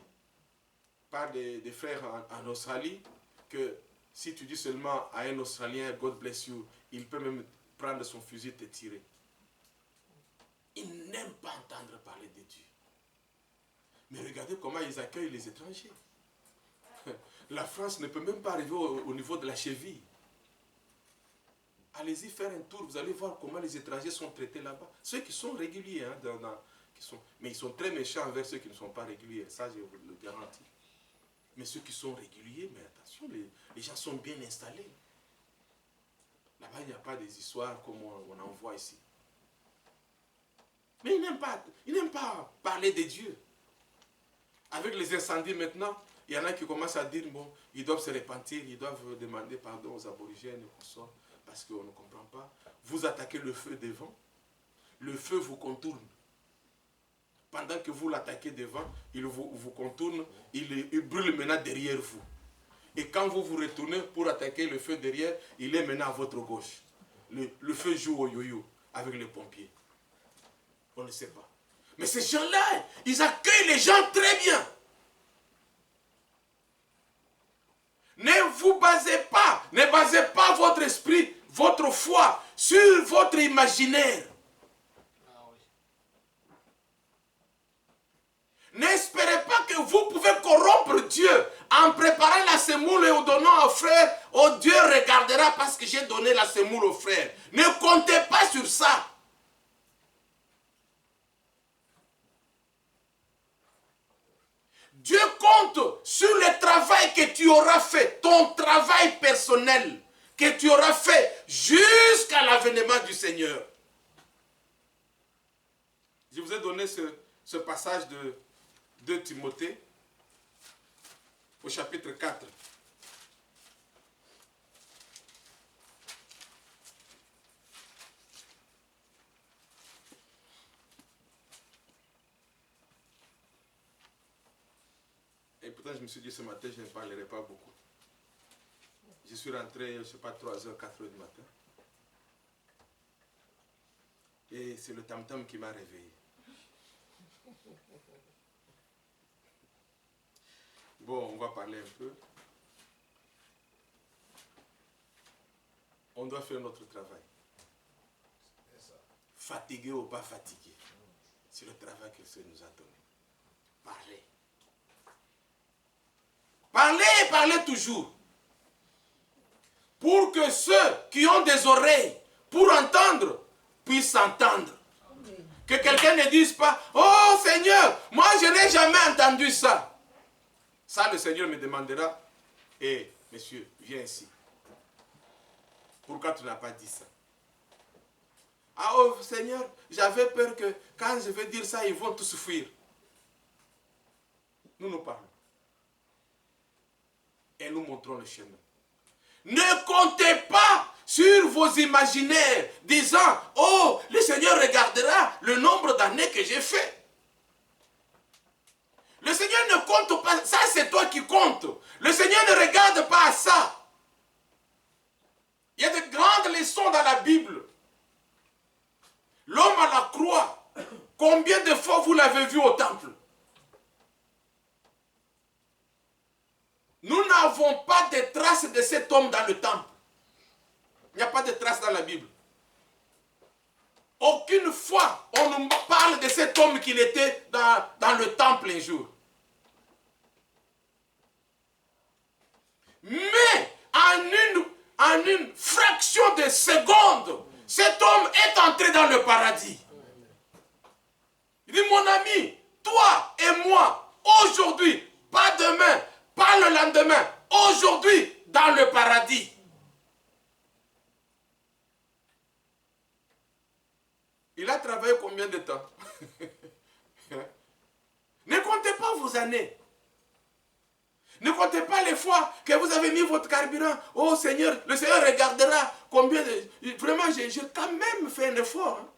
par des frères en Australie, que si tu dis seulement à un Australien, God bless you, il peut même prendre son fusil et te tirer. Ils n'aiment pas entendre parler de Dieu. Mais regardez comment ils accueillent les étrangers. La France ne peut même pas arriver au niveau de la cheville. Allez-y faire un tour, vous allez voir comment les étrangers sont traités là-bas. Ceux qui sont réguliers, hein, mais ils sont très méchants envers ceux qui ne sont pas réguliers. Ça, je vous le garantis. Mais ceux qui sont réguliers, mais attention, les gens sont bien installés. Là-bas, il n'y a pas des histoires comme on en voit ici. Mais ils n'aiment pas parler de Dieu. Avec les incendies maintenant, il y en a qui commencent à dire, bon, ils doivent se repentir, ils doivent demander pardon aux aborigènes et consorts, parce qu'on ne comprend pas. Vous attaquez le feu devant, le feu vous contourne. Pendant que vous l'attaquez devant, il vous contourne, il brûle maintenant derrière vous. Et quand vous vous retournez pour attaquer le feu derrière, il est maintenant à votre gauche. Le feu joue au yo-yo avec les pompiers. On ne sait pas. Mais ces gens-là, ils accueillent les gens très bien. Ne vous basez pas, ne basez pas votre esprit, votre foi sur votre imaginaire. N'espérez pas que vous pouvez corrompre Dieu en préparant la semoule et en donnant au frère. Oh, Dieu regardera parce que j'ai donné la semoule au frère. Ne comptez pas sur ça. Dieu compte sur le travail que tu auras fait, ton travail personnel que tu auras fait jusqu'à l'avènement du Seigneur. Je vous ai donné ce passage de 2 Timothée au chapitre 4. Et pourtant, je me suis dit ce matin, je ne parlerai pas beaucoup. Je suis rentré, je ne sais pas, 3h, 4h du matin. Et c'est le tam-tam qui m'a réveillé. Bon, on va parler un peu. On doit faire notre travail. Fatigué ou pas fatigué. C'est le travail que le Seigneur nous a donné. Parlez. Parlez et parlez toujours. Pour que ceux qui ont des oreilles pour entendre puissent entendre. Que quelqu'un ne dise pas, oh Seigneur, moi je n'ai jamais entendu ça. Ça, le Seigneur me demandera, hé, monsieur, viens ici. Pourquoi tu n'as pas dit ça? Ah, oh Seigneur, j'avais peur que quand je vais dire ça, ils vont tous fuir. Nous parlons. Et nous montrons le chemin. Ne comptez pas sur vos imaginaires, disant, oh, le Seigneur regardera le nombre d'années que j'ai fait. Le Seigneur ne compte pas, ça c'est toi qui comptes. Le Seigneur ne regarde pas à ça. Il y a de grandes leçons dans la Bible. L'homme à la croix, combien de fois vous l'avez vu au temple? Nous n'avons pas de traces de cet homme dans le temple. Il n'y a pas de traces dans la Bible. Aucune fois on nous parle de cet homme qu'il était dans le temple un jour. Mais en une fraction de seconde, cet homme est entré dans le paradis. Il dit, mon ami, toi et moi, aujourd'hui, pas demain, pas le lendemain, aujourd'hui, dans le paradis. Il a travaillé combien de temps? Ne comptez pas vos années. Ne comptez pas les fois que vous avez mis votre carburant. Oh Seigneur, le Seigneur regardera combien de... Vraiment, j'ai quand même fait un effort. Hein.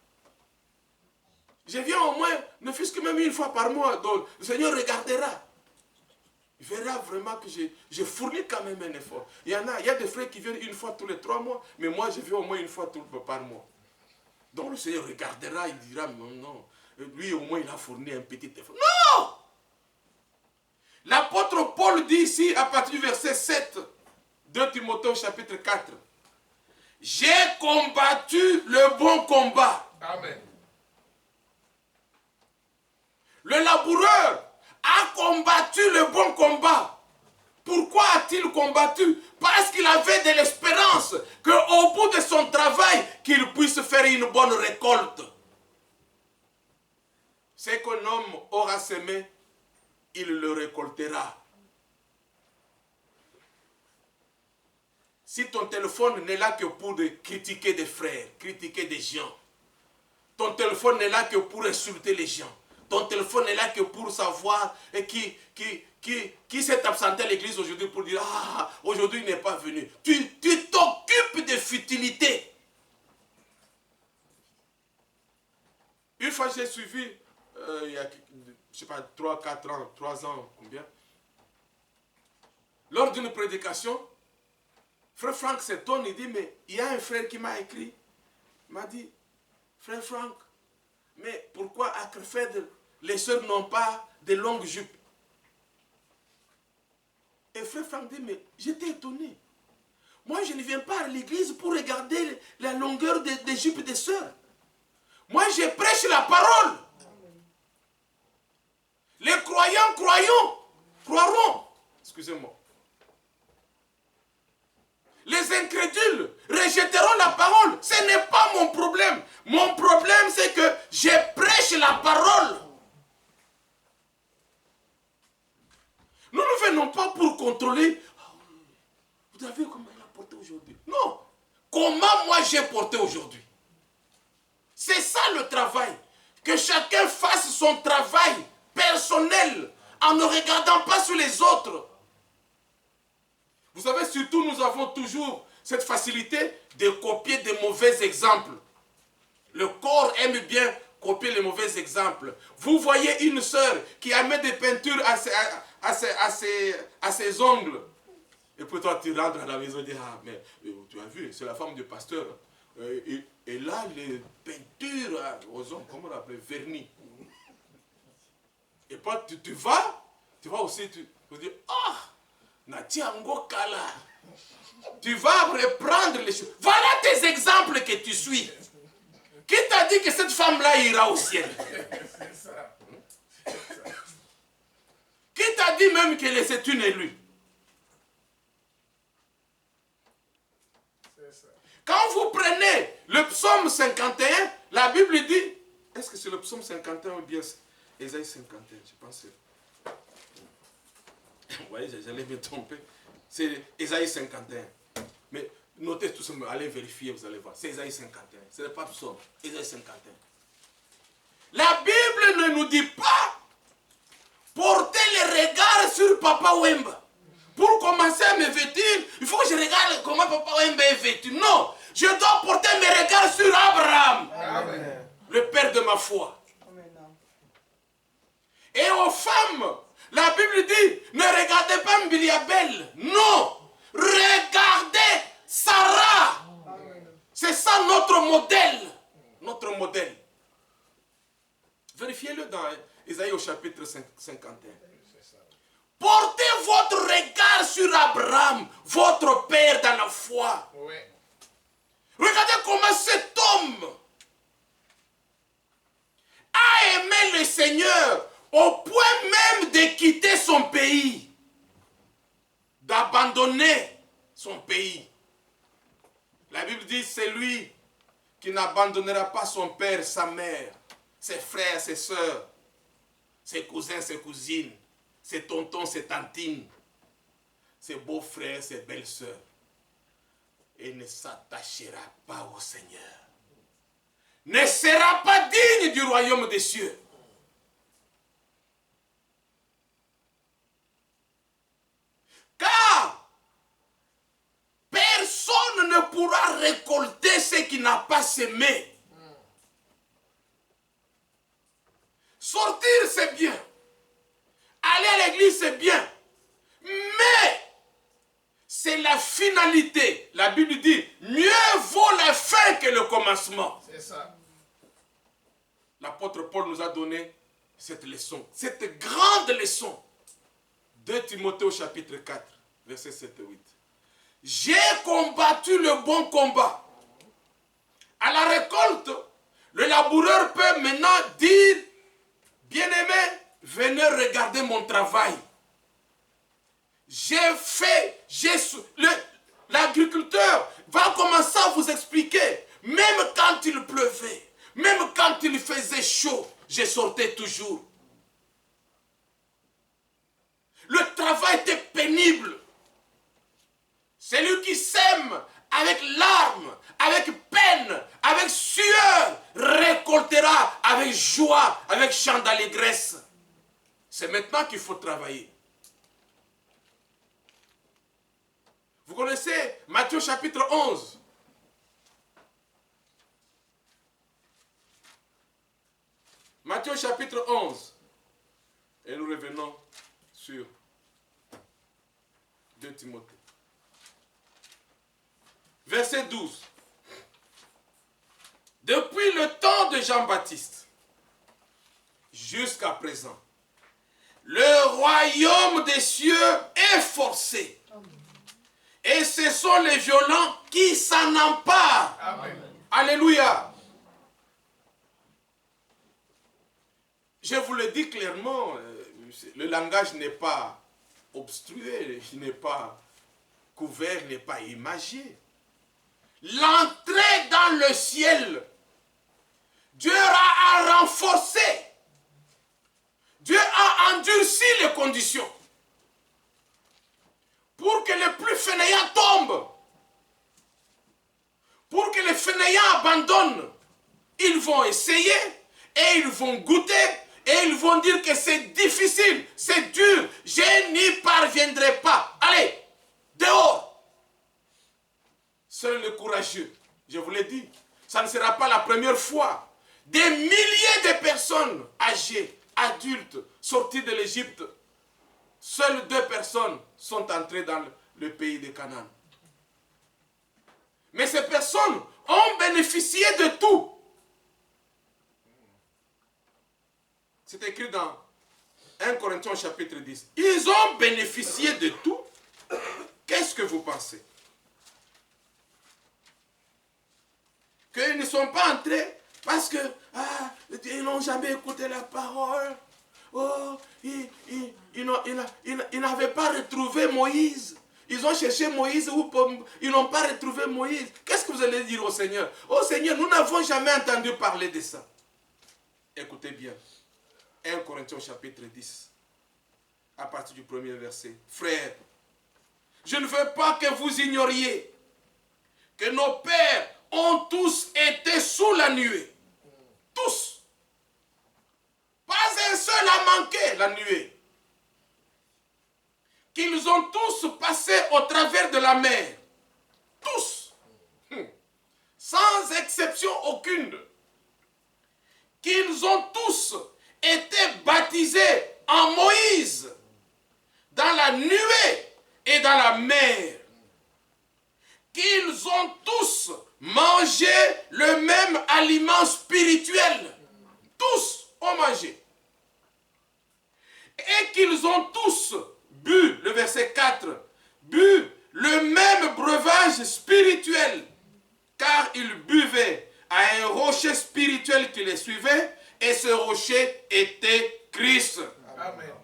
Je viens au moins, ne fût-ce que même une fois par mois. Donc, le Seigneur regardera. Il verra vraiment que j'ai fourni quand même un effort. Il y a des frères qui viennent une fois tous les 3 mois, mais moi je viens au moins une fois par mois. Donc le Seigneur regardera, il dira, non, lui au moins il a fourni un petit effort. Non! L'apôtre Paul dit ici, à partir du verset 7, 2 Timothée chapitre 4, j'ai combattu le bon combat. Amen. Le laboureur a combattu le bon combat. Pourquoi a-t-il combattu? Parce qu'il avait de l'espérance qu'au bout de son travail, qu'il puisse faire une bonne récolte. Ce qu'un homme aura semé, il le récoltera. Si ton téléphone n'est là que pour critiquer des frères, critiquer des gens, ton téléphone n'est là que pour insulter les gens, ton téléphone est là que pour savoir qui s'est absenté à l'église aujourd'hui pour dire, ah, aujourd'hui il n'est pas venu. Tu t'occupes de futilités. Une fois j'ai suivi, il y a, je sais pas, 3 ans, combien, lors d'une prédication, frère Franck s'étonne, il dit, mais il y a un frère qui m'a écrit, il m'a dit, frère Franck, mais pourquoi à Krefeld, les sœurs n'ont pas de longues jupes? Et frère Franck dit, mais j'étais étonné. Moi, je ne viens pas à l'église pour regarder la longueur des jupes des sœurs. Moi, je prêche la parole. Les croyants croiront. Excusez-moi. Les incrédules rejetteront la parole. Ce n'est pas mon problème. Mon problème, c'est que je prêche la parole. Nous ne venons pas pour contrôler. Vous avez vu comment il a porté aujourd'hui? Non. Comment moi j'ai porté aujourd'hui? C'est ça le travail. Que chacun fasse son travail personnel en ne regardant pas sur les autres. Vous savez, surtout, nous avons toujours cette facilité de copier des mauvais exemples. Le corps aime bien copier les mauvais exemples. Vous voyez une sœur qui a mis des peintures à ses ongles. Et puis toi, tu rentres à la maison et dis, ah, mais tu as vu, c'est la femme du pasteur. Et là, les peintures aux ongles, comment on l'appelle, vernis. Et puis tu vas aussi, tu dis, ah, Natiango Kala. Tu vas reprendre les choses. Voilà tes exemples que tu suis. Qui t'a dit que cette femme-là ira au ciel? Qui t'a dit même qu'elle c'est une élue? Quand vous prenez le psaume 51, la Bible dit, est-ce que c'est le psaume 51 ou bien Ésaïe 51? Je pense. Vous voyez, j'allais me tromper. C'est Ésaïe 51. Mais notez tout ça, allez vérifier, vous allez voir. C'est Ésaïe 51. Ce n'est pas psaume. Ésaïe 51. La Bible ne nous dit pas porter les regards sur Papa Wemba. Pour commencer à me vêtir, il faut que je regarde comment Papa Wemba est vêtu. Non, je dois porter mes regards sur Abraham. Amen. Le père de ma foi. Amen. Et aux femmes, la Bible dit, ne regardez pas Mbiliabel. Non, regardez Sarah. C'est ça notre modèle. Notre modèle. Vérifiez-le dans Ésaïe au chapitre 51. Portez votre regard sur Abraham, votre père dans la foi. Oui. Regardez comment cet homme a aimé le Seigneur au point même de quitter son pays, d'abandonner son pays. La Bible dit, c'est lui qui n'abandonnera pas son père, sa mère, ses frères, ses soeurs, ses cousins, ses cousines, ses tontons, ses tantines, ses beaux-frères, ses belles-sœurs. Et ne s'attachera pas au Seigneur. Ne sera pas digne du royaume des cieux. Car personne ne pourra récolter ce qu'il n'a pas semé. Sortir, c'est bien. Aller à l'église, c'est bien. Mais c'est la finalité. La Bible dit, mieux vaut la fin que le commencement. C'est ça. L'apôtre Paul nous a donné cette leçon, cette grande leçon. 2 Timothée au chapitre 4, versets 7 et 8. J'ai combattu le bon combat. À la récolte, le laboureur peut maintenant dire, bien-aimé, venez regarder mon travail. L'agriculteur va commencer à vous expliquer, même quand il pleuvait, même quand il faisait chaud, je sortais toujours. Le travail était pénible. Celui qui sème avec larmes, avec peine, avec sueur, récoltera avec joie, avec chant d'allégresse. C'est maintenant qu'il faut travailler. Vous connaissez Matthieu chapitre 11. Matthieu chapitre 11. Et nous revenons sur 2 Timothée. Verset 12. Depuis le temps de Jean-Baptiste jusqu'à présent, le royaume des cieux est forcé. Et ce sont les violents qui s'en emparent. Amen. Alléluia. Je vous le dis clairement, le langage n'est pas obstrué, il n'est pas couvert, n'est pas imagé. L'entrée dans le ciel, Dieu a renforcé, Dieu a endurci les conditions pour que les plus fainéants tombent, pour que les fainéants abandonnent. Ils vont essayer et ils vont goûter et ils vont dire que c'est difficile, c'est dur, je n'y parviendrai pas. Allez, dehors. Seul le courageux, je vous l'ai dit, ça ne sera pas la première fois. Des milliers de personnes âgées, adultes, sorties de l'Égypte, seules 2 personnes sont entrées dans le pays de Canaan. Mais ces personnes ont bénéficié de tout. C'est écrit dans 1 Corinthiens chapitre 10. Ils ont bénéficié de tout. Qu'est-ce que vous pensez? Qu'ils ne sont pas entrés parce que ils n'ont jamais écouté la parole. Oh, ils n'avaient pas retrouvé Moïse. Ils ont cherché Moïse, ils n'ont pas retrouvé Moïse. Qu'est-ce que vous allez dire au Seigneur? Oh Seigneur, nous n'avons jamais entendu parler de ça. Écoutez bien. 1 Corinthiens chapitre 10, à partir du premier verset. Frères, je ne veux pas que vous ignoriez que nos pères ont tous été sous la nuée. Tous. Pas un seul a manqué la nuée. Qu'ils ont tous passé au travers de la mer. Tous. Sans exception aucune. Qu'ils ont tous été baptisés en Moïse, dans la nuée et dans la mer. Qu'ils ont tous mangé le même aliment spirituel. Tous ont mangé. Et qu'ils ont tous bu, le verset 4, bu le même breuvage spirituel, car ils buvaient à un rocher spirituel qui les suivait, et ce rocher était Christ. Amen.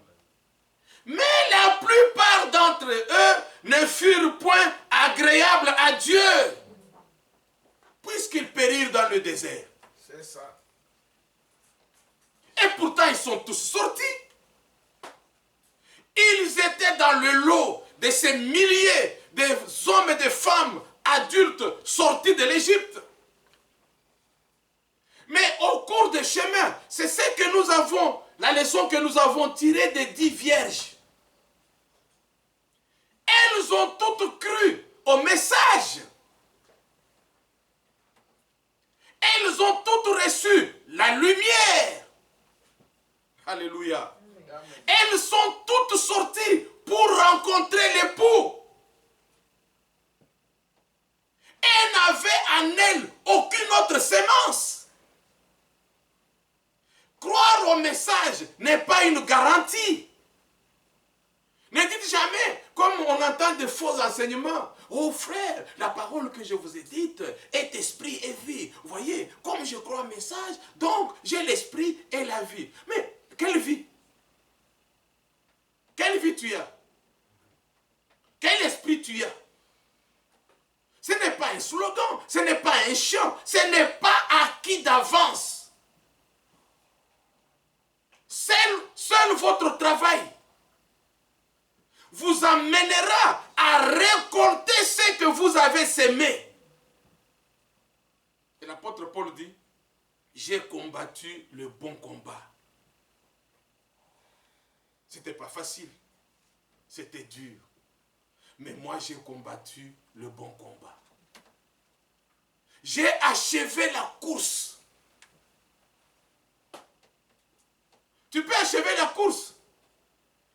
Mais la plupart d'entre eux ne furent point agréables à Dieu, puisqu'ils périrent dans le désert. C'est ça. Et pourtant, ils sont tous sortis. Ils étaient dans le lot de ces milliers d'hommes et de femmes adultes sortis de l'Égypte. Mais au cours des chemins, c'est ce que nous avons, la leçon que nous avons tirée des 10 vierges. Elles ont toutes cru au message. Elles ont toutes reçu la lumière. Alléluia. Elles sont toutes sorties pour rencontrer l'époux. Elles n'avaient en elles aucune autre sémence. Croire au message n'est pas une garantie. Ne dites jamais, comme on entend de faux enseignements, oh frère, la parole que je vous ai dite est esprit et vie. Vous voyez, comme je crois au message, donc j'ai l'esprit et la vie. Mais quelle vie? Quelle vie tu as? Quel esprit tu as? Ce n'est pas un slogan, ce n'est pas un chant, ce n'est pas acquis d'avance. Seul votre travail vous amènera à récolter ce que vous avez sémé. Et l'apôtre Paul dit, j'ai combattu le bon combat. C'était pas facile, c'était dur. Mais moi j'ai combattu le bon combat. J'ai achevé la course. Tu peux achever la course,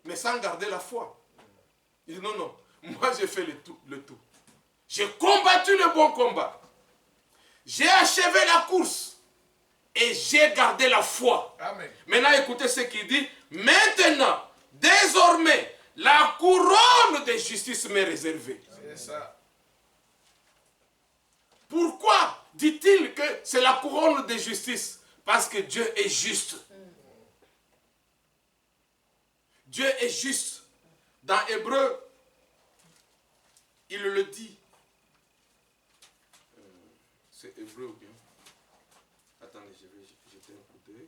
mais sans garder la foi. Il dit non, non, moi j'ai fait le tout. J'ai combattu le bon combat. J'ai achevé la course et j'ai gardé la foi. Amen. Maintenant, écoutez ce qu'il dit. Maintenant, Désormais, la couronne de justice m'est réservée. C'est ça. Pourquoi dit-il que c'est la couronne de justice? Parce que Dieu est juste. Dieu est juste. Dans Hébreu, il le dit. C'est Hébreu ou bien? Attendez, je vais jeter un coup d'œil.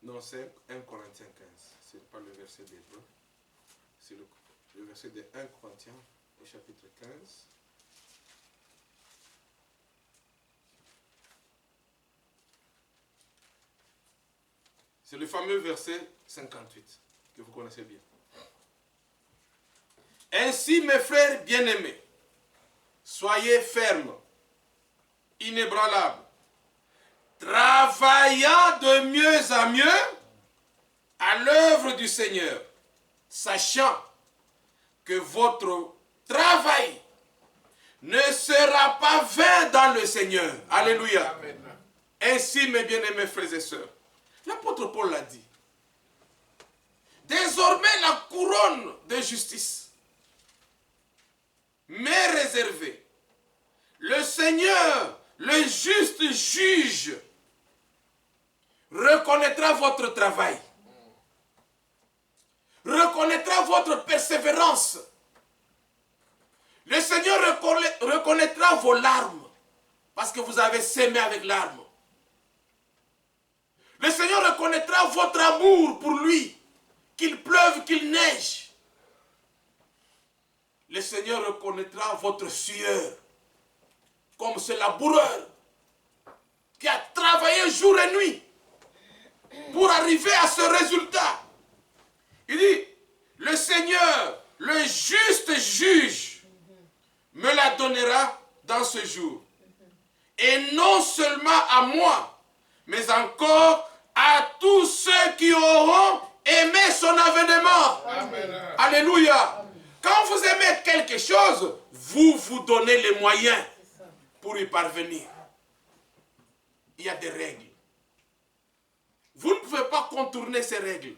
Non, c'est 1 Corinthiens 15. Ce n'est pas le verset d'Hébreu. C'est le verset de 1 Corinthiens au chapitre 15. C'est le fameux verset 58 que vous connaissez bien. Ainsi, mes frères bien-aimés, soyez fermes, inébranlables, travaillant de mieux en mieux à l'œuvre du Seigneur, sachant que votre travail ne sera pas vain dans le Seigneur. Alléluia. Amen. Ainsi, mes bien-aimés frères et sœurs, l'apôtre Paul l'a dit. Désormais, la couronne de justice m'est réservée. Le Seigneur, le juste juge, reconnaîtra votre travail, reconnaîtra votre persévérance. Le Seigneur reconnaîtra vos larmes, parce que vous avez sémé avec larmes. Le Seigneur reconnaîtra votre amour pour lui, qu'il pleuve, qu'il neige. Le Seigneur reconnaîtra votre sueur, comme ce laboureur qui a travaillé jour et nuit pour arriver à ce résultat. Il dit, le Seigneur, le juste juge, me la donnera dans ce jour. Et non seulement à moi, mais encore à tous ceux qui auront aimé son avènement. Amen. Alléluia. Quand vous aimez quelque chose, vous vous donnez les moyens pour y parvenir. Il y a des règles. Vous ne pouvez pas contourner ces règles.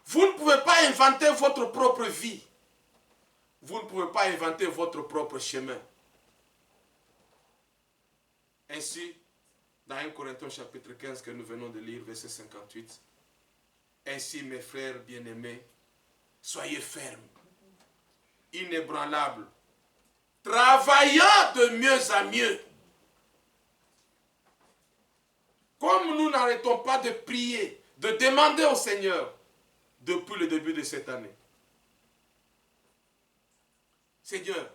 Vous ne pouvez pas inventer votre propre vie. Vous ne pouvez pas inventer votre propre chemin. Ainsi, dans 1 Corinthiens chapitre 15 que nous venons de lire, verset 58, ainsi mes frères bien-aimés, soyez fermes, inébranlables, travaillant de mieux en mieux. Comme nous n'arrêtons pas de prier, de demander au Seigneur depuis le début de cette année. Seigneur,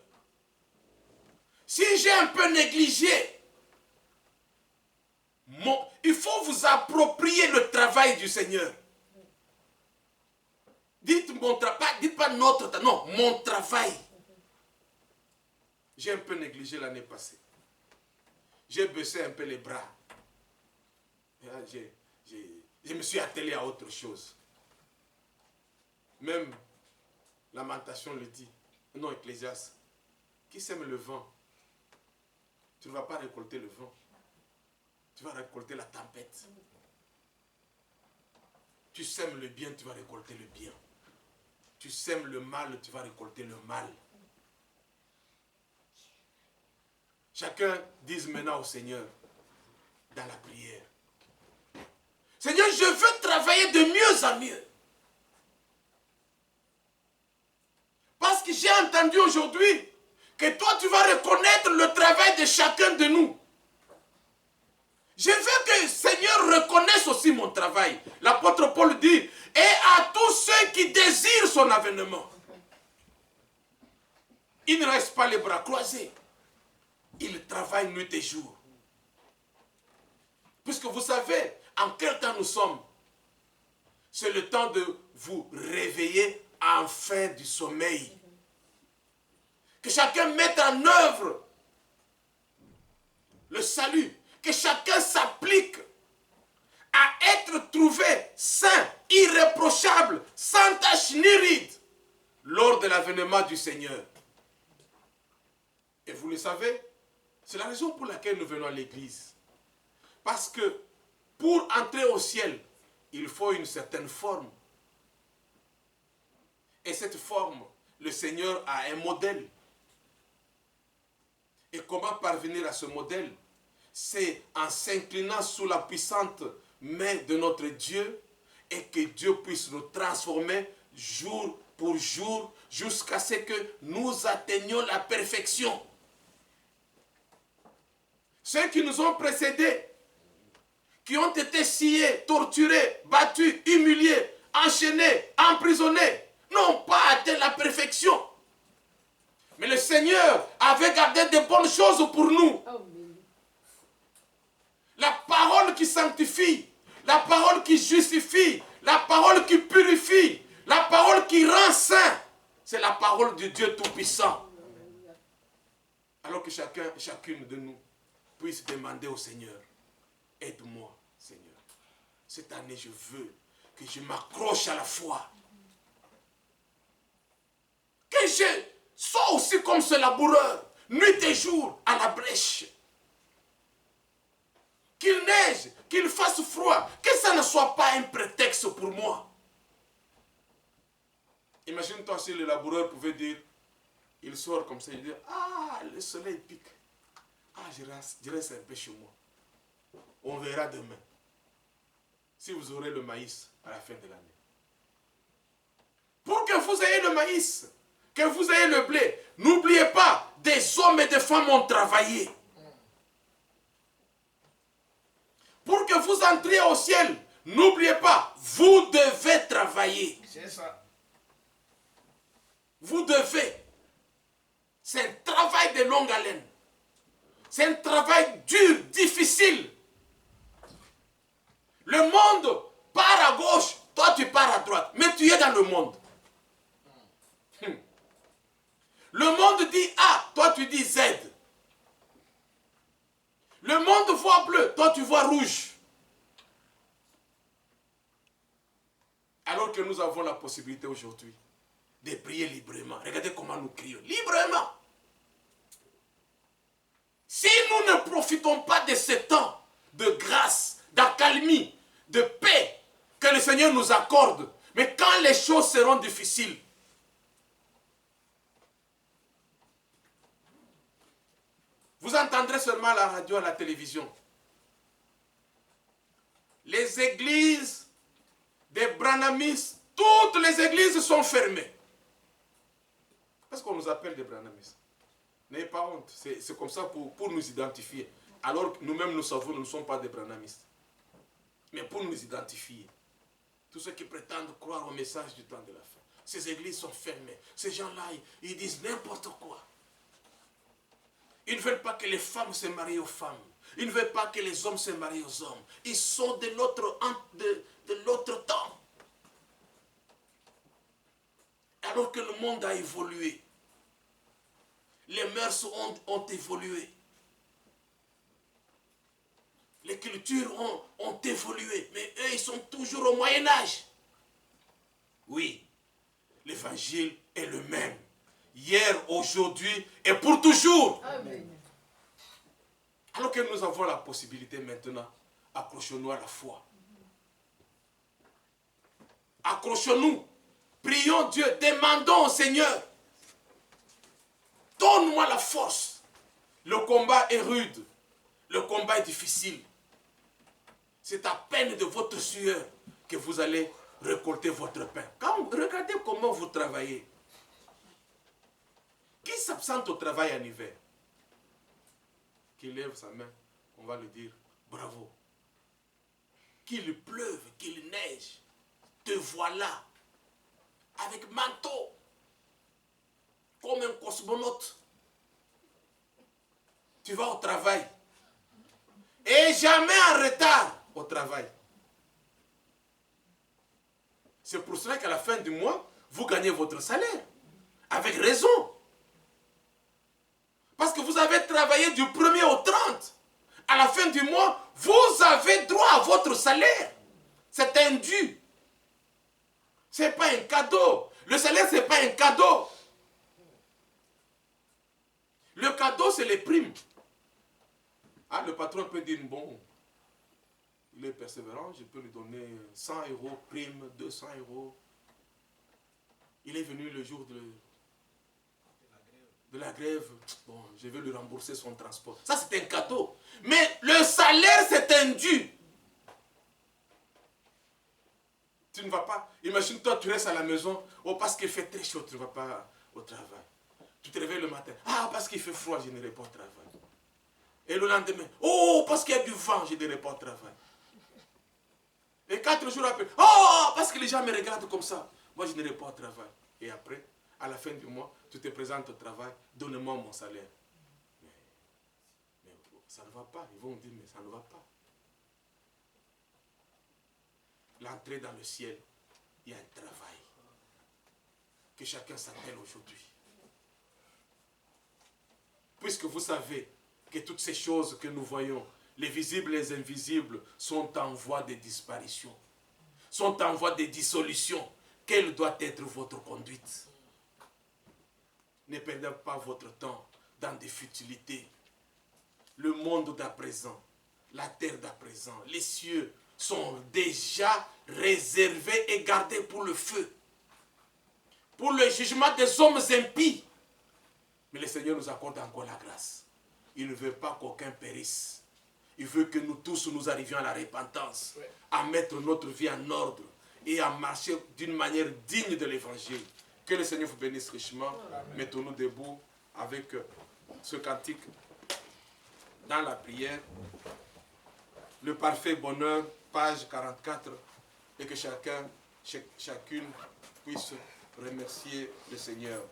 si j'ai un peu négligé, il faut vous approprier le travail du Seigneur. Dites pas notre travail, non, mon travail. J'ai un peu négligé l'année passée. J'ai baissé un peu les bras. Je me suis attelé à autre chose. Même Lamentation le dit. Non, Ecclésiaste. Qui sème le vent? Tu ne vas pas récolter le vent. Tu vas récolter la tempête. Tu sèmes le bien, tu vas récolter le bien. Tu sèmes le mal, tu vas récolter le mal. Chacun dise maintenant au Seigneur, dans la prière, Seigneur, je veux travailler de mieux en mieux. Parce que j'ai entendu aujourd'hui que toi, tu vas reconnaître le travail de chacun de nous. Je veux que le Seigneur reconnaisse aussi mon travail. L'apôtre Paul dit, et à tous ceux qui désirent son avènement. Il ne reste pas les bras croisés. Il travaille nuit et jour. Puisque vous savez, en quel temps nous sommes? C'est le temps de vous réveiller enfin du sommeil. Que chacun mette en œuvre le salut. Que chacun s'applique à être trouvé saint, irréprochable, sans tache ni ride, lors de l'avènement du Seigneur. Et vous le savez, c'est la raison pour laquelle nous venons à l'église. Parce que pour entrer au ciel, il faut une certaine forme. Et cette forme, le Seigneur a un modèle. Et comment parvenir à ce modèle? C'est en s'inclinant sous la puissante main de notre Dieu et que Dieu puisse nous transformer jour pour jour jusqu'à ce que nous atteignions la perfection. Ceux qui nous ont précédés, qui ont été sciés, torturés, battus, humiliés, enchaînés, emprisonnés, n'ont pas atteint la perfection. Mais le Seigneur avait gardé de bonnes choses pour nous. La parole qui sanctifie, la parole qui justifie, la parole qui purifie, la parole qui rend saint, c'est la parole de Dieu Tout-Puissant. Alors que chacun et chacune de nous puisse demander au Seigneur, aide-moi Seigneur. Cette année je veux que je m'accroche à la foi. Que je sois aussi comme ce laboureur, nuit et jour à la brèche. Qu'il neige, qu'il fasse froid, que ça ne soit pas un prétexte pour moi. Imagine-toi si le laboureur pouvait dire, il sort comme ça, il dit, ah, le soleil pique. Ah, je reste un peu chez moi. On verra demain. Si vous aurez le maïs à la fin de l'année. Pour que vous ayez le maïs, que vous ayez le blé, n'oubliez pas, des hommes et des femmes ont travaillé. Pour que vous entriez au ciel, n'oubliez pas, vous devez travailler. C'est ça. Vous devez. C'est un travail de longue haleine. C'est un travail dur, difficile. Le monde part à gauche, toi tu pars à droite. Mais tu es dans le monde. Le monde dit A, toi tu dis Z. Le monde voit bleu, toi tu vois rouge. Alors que nous avons la possibilité aujourd'hui de prier librement. Regardez comment nous crions. Librement. Si nous ne profitons pas de ce temps de grâce, d'accalmie, de paix que le Seigneur nous accorde, mais quand les choses seront difficiles, vous entendrez seulement à la radio, à la télévision. Les églises des branhamistes, toutes les églises sont fermées. Parce qu'on nous appelle des branhamistes. N'ayez pas honte. C'est comme ça pour nous identifier. Alors que nous-mêmes nous savons que nous ne sommes pas des branhamistes. Mais pour nous identifier. Tous ceux qui prétendent croire au message du temps de la fin. Ces églises sont fermées. Ces gens-là, ils disent n'importe quoi. Ils ne veulent pas que les femmes se marient aux femmes. Ils ne veulent pas que les hommes se marient aux hommes. Ils sont de l'autre temps. Alors que le monde a évolué. Les mœurs ont évolué. Les cultures ont évolué. Mais eux, ils sont toujours au Moyen-Âge. Oui, l'évangile est le même. Hier, aujourd'hui et pour toujours. Amen. Alors que nous avons la possibilité maintenant, accrochons-nous à la foi. Accrochons-nous. Prions Dieu, demandons au Seigneur. Donne-moi la force. Le combat est rude. Le combat est difficile. C'est à peine de votre sueur que vous allez récolter votre pain. Regardez comment vous travaillez. Qui s'absente au travail en hiver? Qui lève sa main, on va lui dire bravo. Qu'il pleuve, qu'il neige, te voilà avec manteau, comme un cosmonaute. Tu vas au travail et jamais en retard au travail. C'est pour cela qu'à la fin du mois, vous gagnez votre salaire. Avec raison. Parce que vous avez travaillé du 1er au 30. À la fin du mois, vous avez droit à votre salaire. C'est un dû. Ce n'est pas un cadeau. Le salaire, ce n'est pas un cadeau. Le cadeau, c'est les primes. Ah, le patron peut dire, bon, il est persévérant, je peux lui donner 100 € prime, 200 €. Il est venu le jour de la grève. Bon, je vais lui rembourser son transport. Ça, c'est un cadeau. Mais le salaire, c'est un dû. Tu ne vas pas. Imagine-toi, tu restes à la maison. Oh, parce qu'il fait très chaud, tu ne vas pas au travail. Tu te réveilles le matin. Ah, parce qu'il fait froid, je n'irai pas au travail. Et le lendemain, oh, parce qu'il y a du vent, je n'irai pas au travail. Et 4 jours après, oh, parce que les gens me regardent comme ça. Moi, je n'irai pas au travail. Et après, à la fin du mois, tu te présentes au travail, donne-moi mon salaire. Mais ça ne va pas. Ils vont dire, mais ça ne va pas. L'entrée dans le ciel, il y a un travail. Que chacun s'appelle aujourd'hui. Puisque vous savez que toutes ces choses que nous voyons, les visibles et les invisibles, sont en voie de disparition, sont en voie de dissolution. Quelle doit être votre conduite? Ne perdez pas votre temps dans des futilités. Le monde d'à présent, la terre d'à présent, les cieux sont déjà réservés et gardés pour le feu, pour le jugement des hommes impies. Mais le Seigneur nous accorde encore la grâce. Il ne veut pas qu'aucun périsse. Il veut que nous tous nous arrivions à la repentance, à mettre notre vie en ordre et à marcher d'une manière digne de l'évangile. Que le Seigneur vous bénisse richement. Mettons-nous debout avec ce cantique dans la prière. Le parfait bonheur, page 44, et que chacune puisse remercier le Seigneur.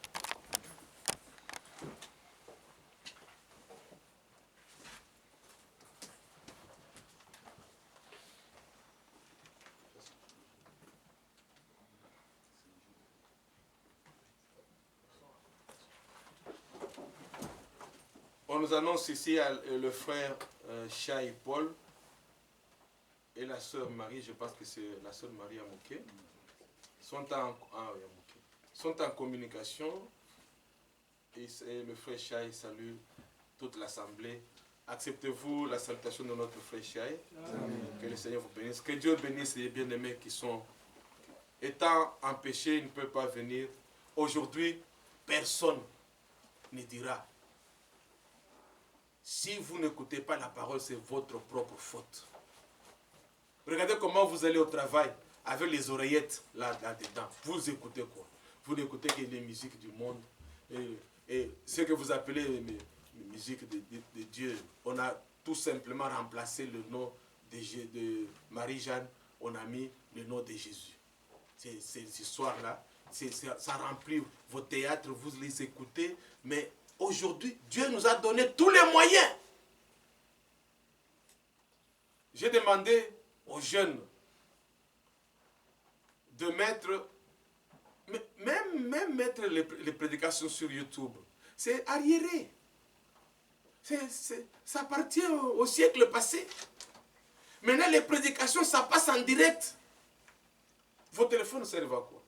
On nous annonce ici le frère Chai Paul et la sœur Marie, je pense que c'est la sœur Marie Amouké, sont en communication et le frère Chai salue toute l'assemblée. Acceptez-vous la salutation de notre frère Chai. Que le Seigneur vous bénisse. Que Dieu bénisse les bien-aimés qui sont étant empêchés, ils ne peuvent pas venir. Aujourd'hui, personne ne dira. Si vous n'écoutez pas la parole, c'est votre propre faute. Regardez comment vous allez au travail avec les oreillettes là-dedans. Vous écoutez quoi? Vous n'écoutez que les musiques du monde. Et ce que vous appelez les musiques de Dieu, on a tout simplement remplacé le nom de Marie-Jeanne, on a mis le nom de Jésus. Ces histoires-là, ça remplit vos théâtres, vous les écoutez, mais aujourd'hui, Dieu nous a donné tous les moyens. J'ai demandé aux jeunes de mettre, même mettre les prédications sur YouTube. C'est arriéré. Ça appartient au siècle passé. Maintenant, les prédications, ça passe en direct. Vos téléphones servent à quoi?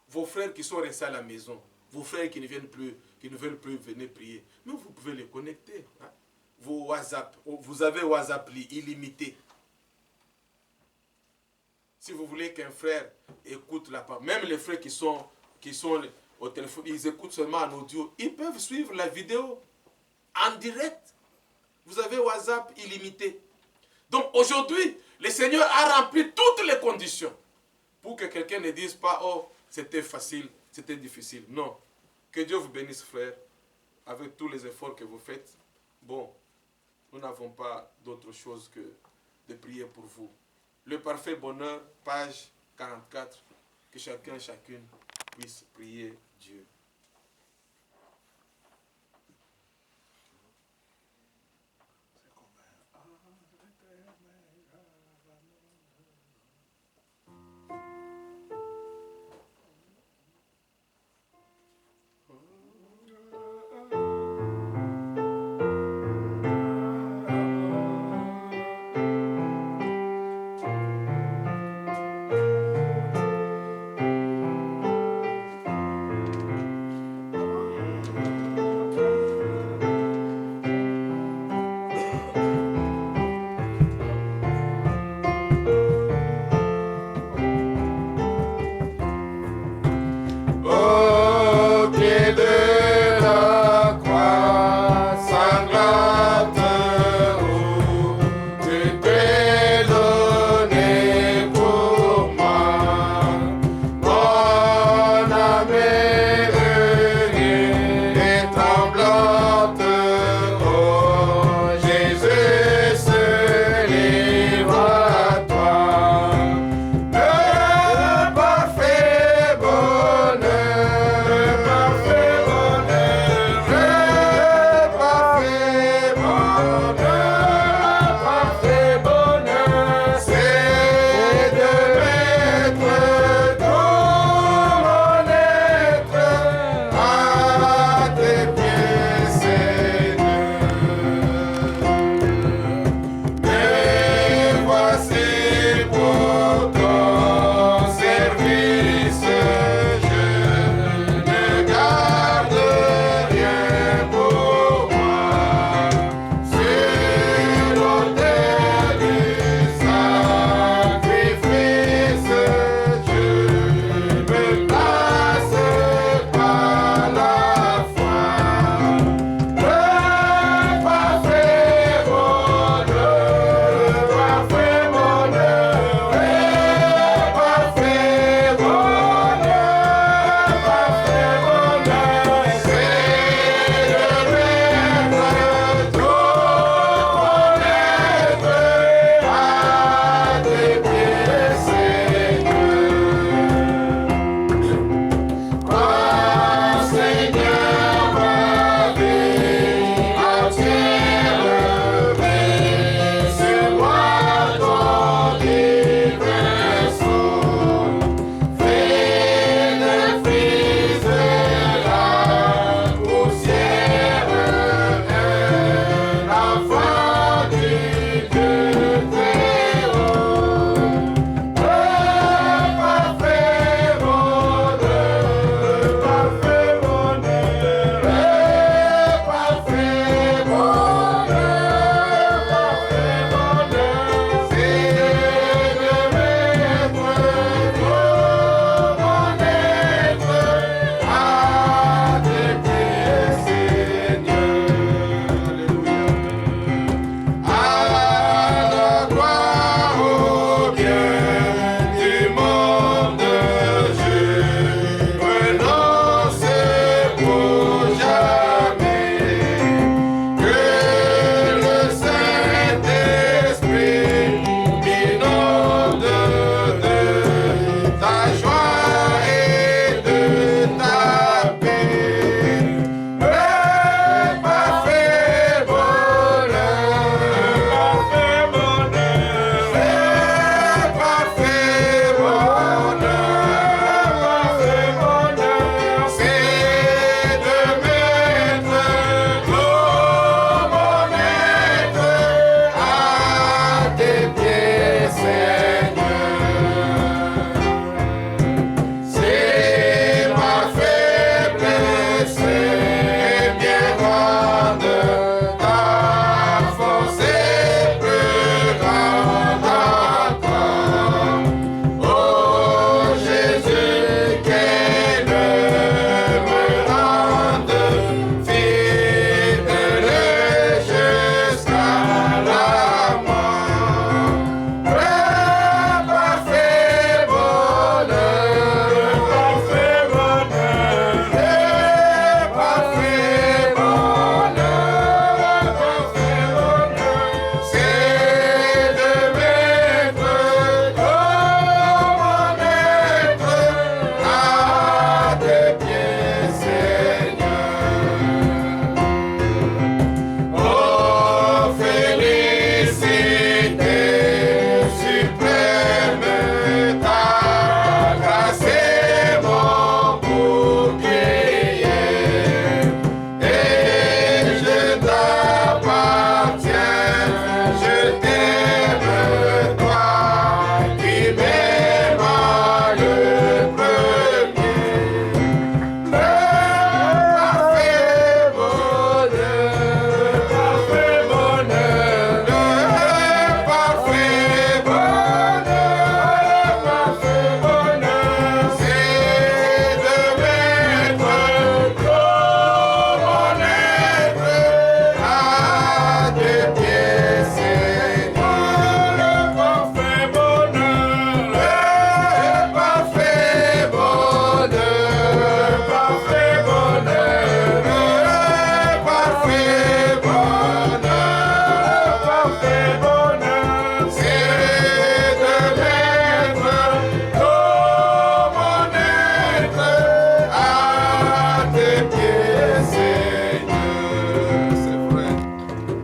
Vos frères qui sont restés à la maison, vos frères qui ne veulent plus venir prier, mais vous pouvez les connecter. Hein? Vos WhatsApp, vous avez WhatsApp illimité. Si vous voulez qu'un frère écoute la parole, même les frères qui sont au téléphone, ils écoutent seulement en audio, ils peuvent suivre la vidéo en direct. Vous avez WhatsApp illimité. Donc aujourd'hui, le Seigneur a rempli toutes les conditions pour que quelqu'un ne dise pas, oh, c'était facile, c'était difficile. Non. Que Dieu vous bénisse, frère, avec tous les efforts que vous faites. Bon, nous n'avons pas d'autre chose que de prier pour vous. Le parfait bonheur, page 44, que chacune puisse prier Dieu.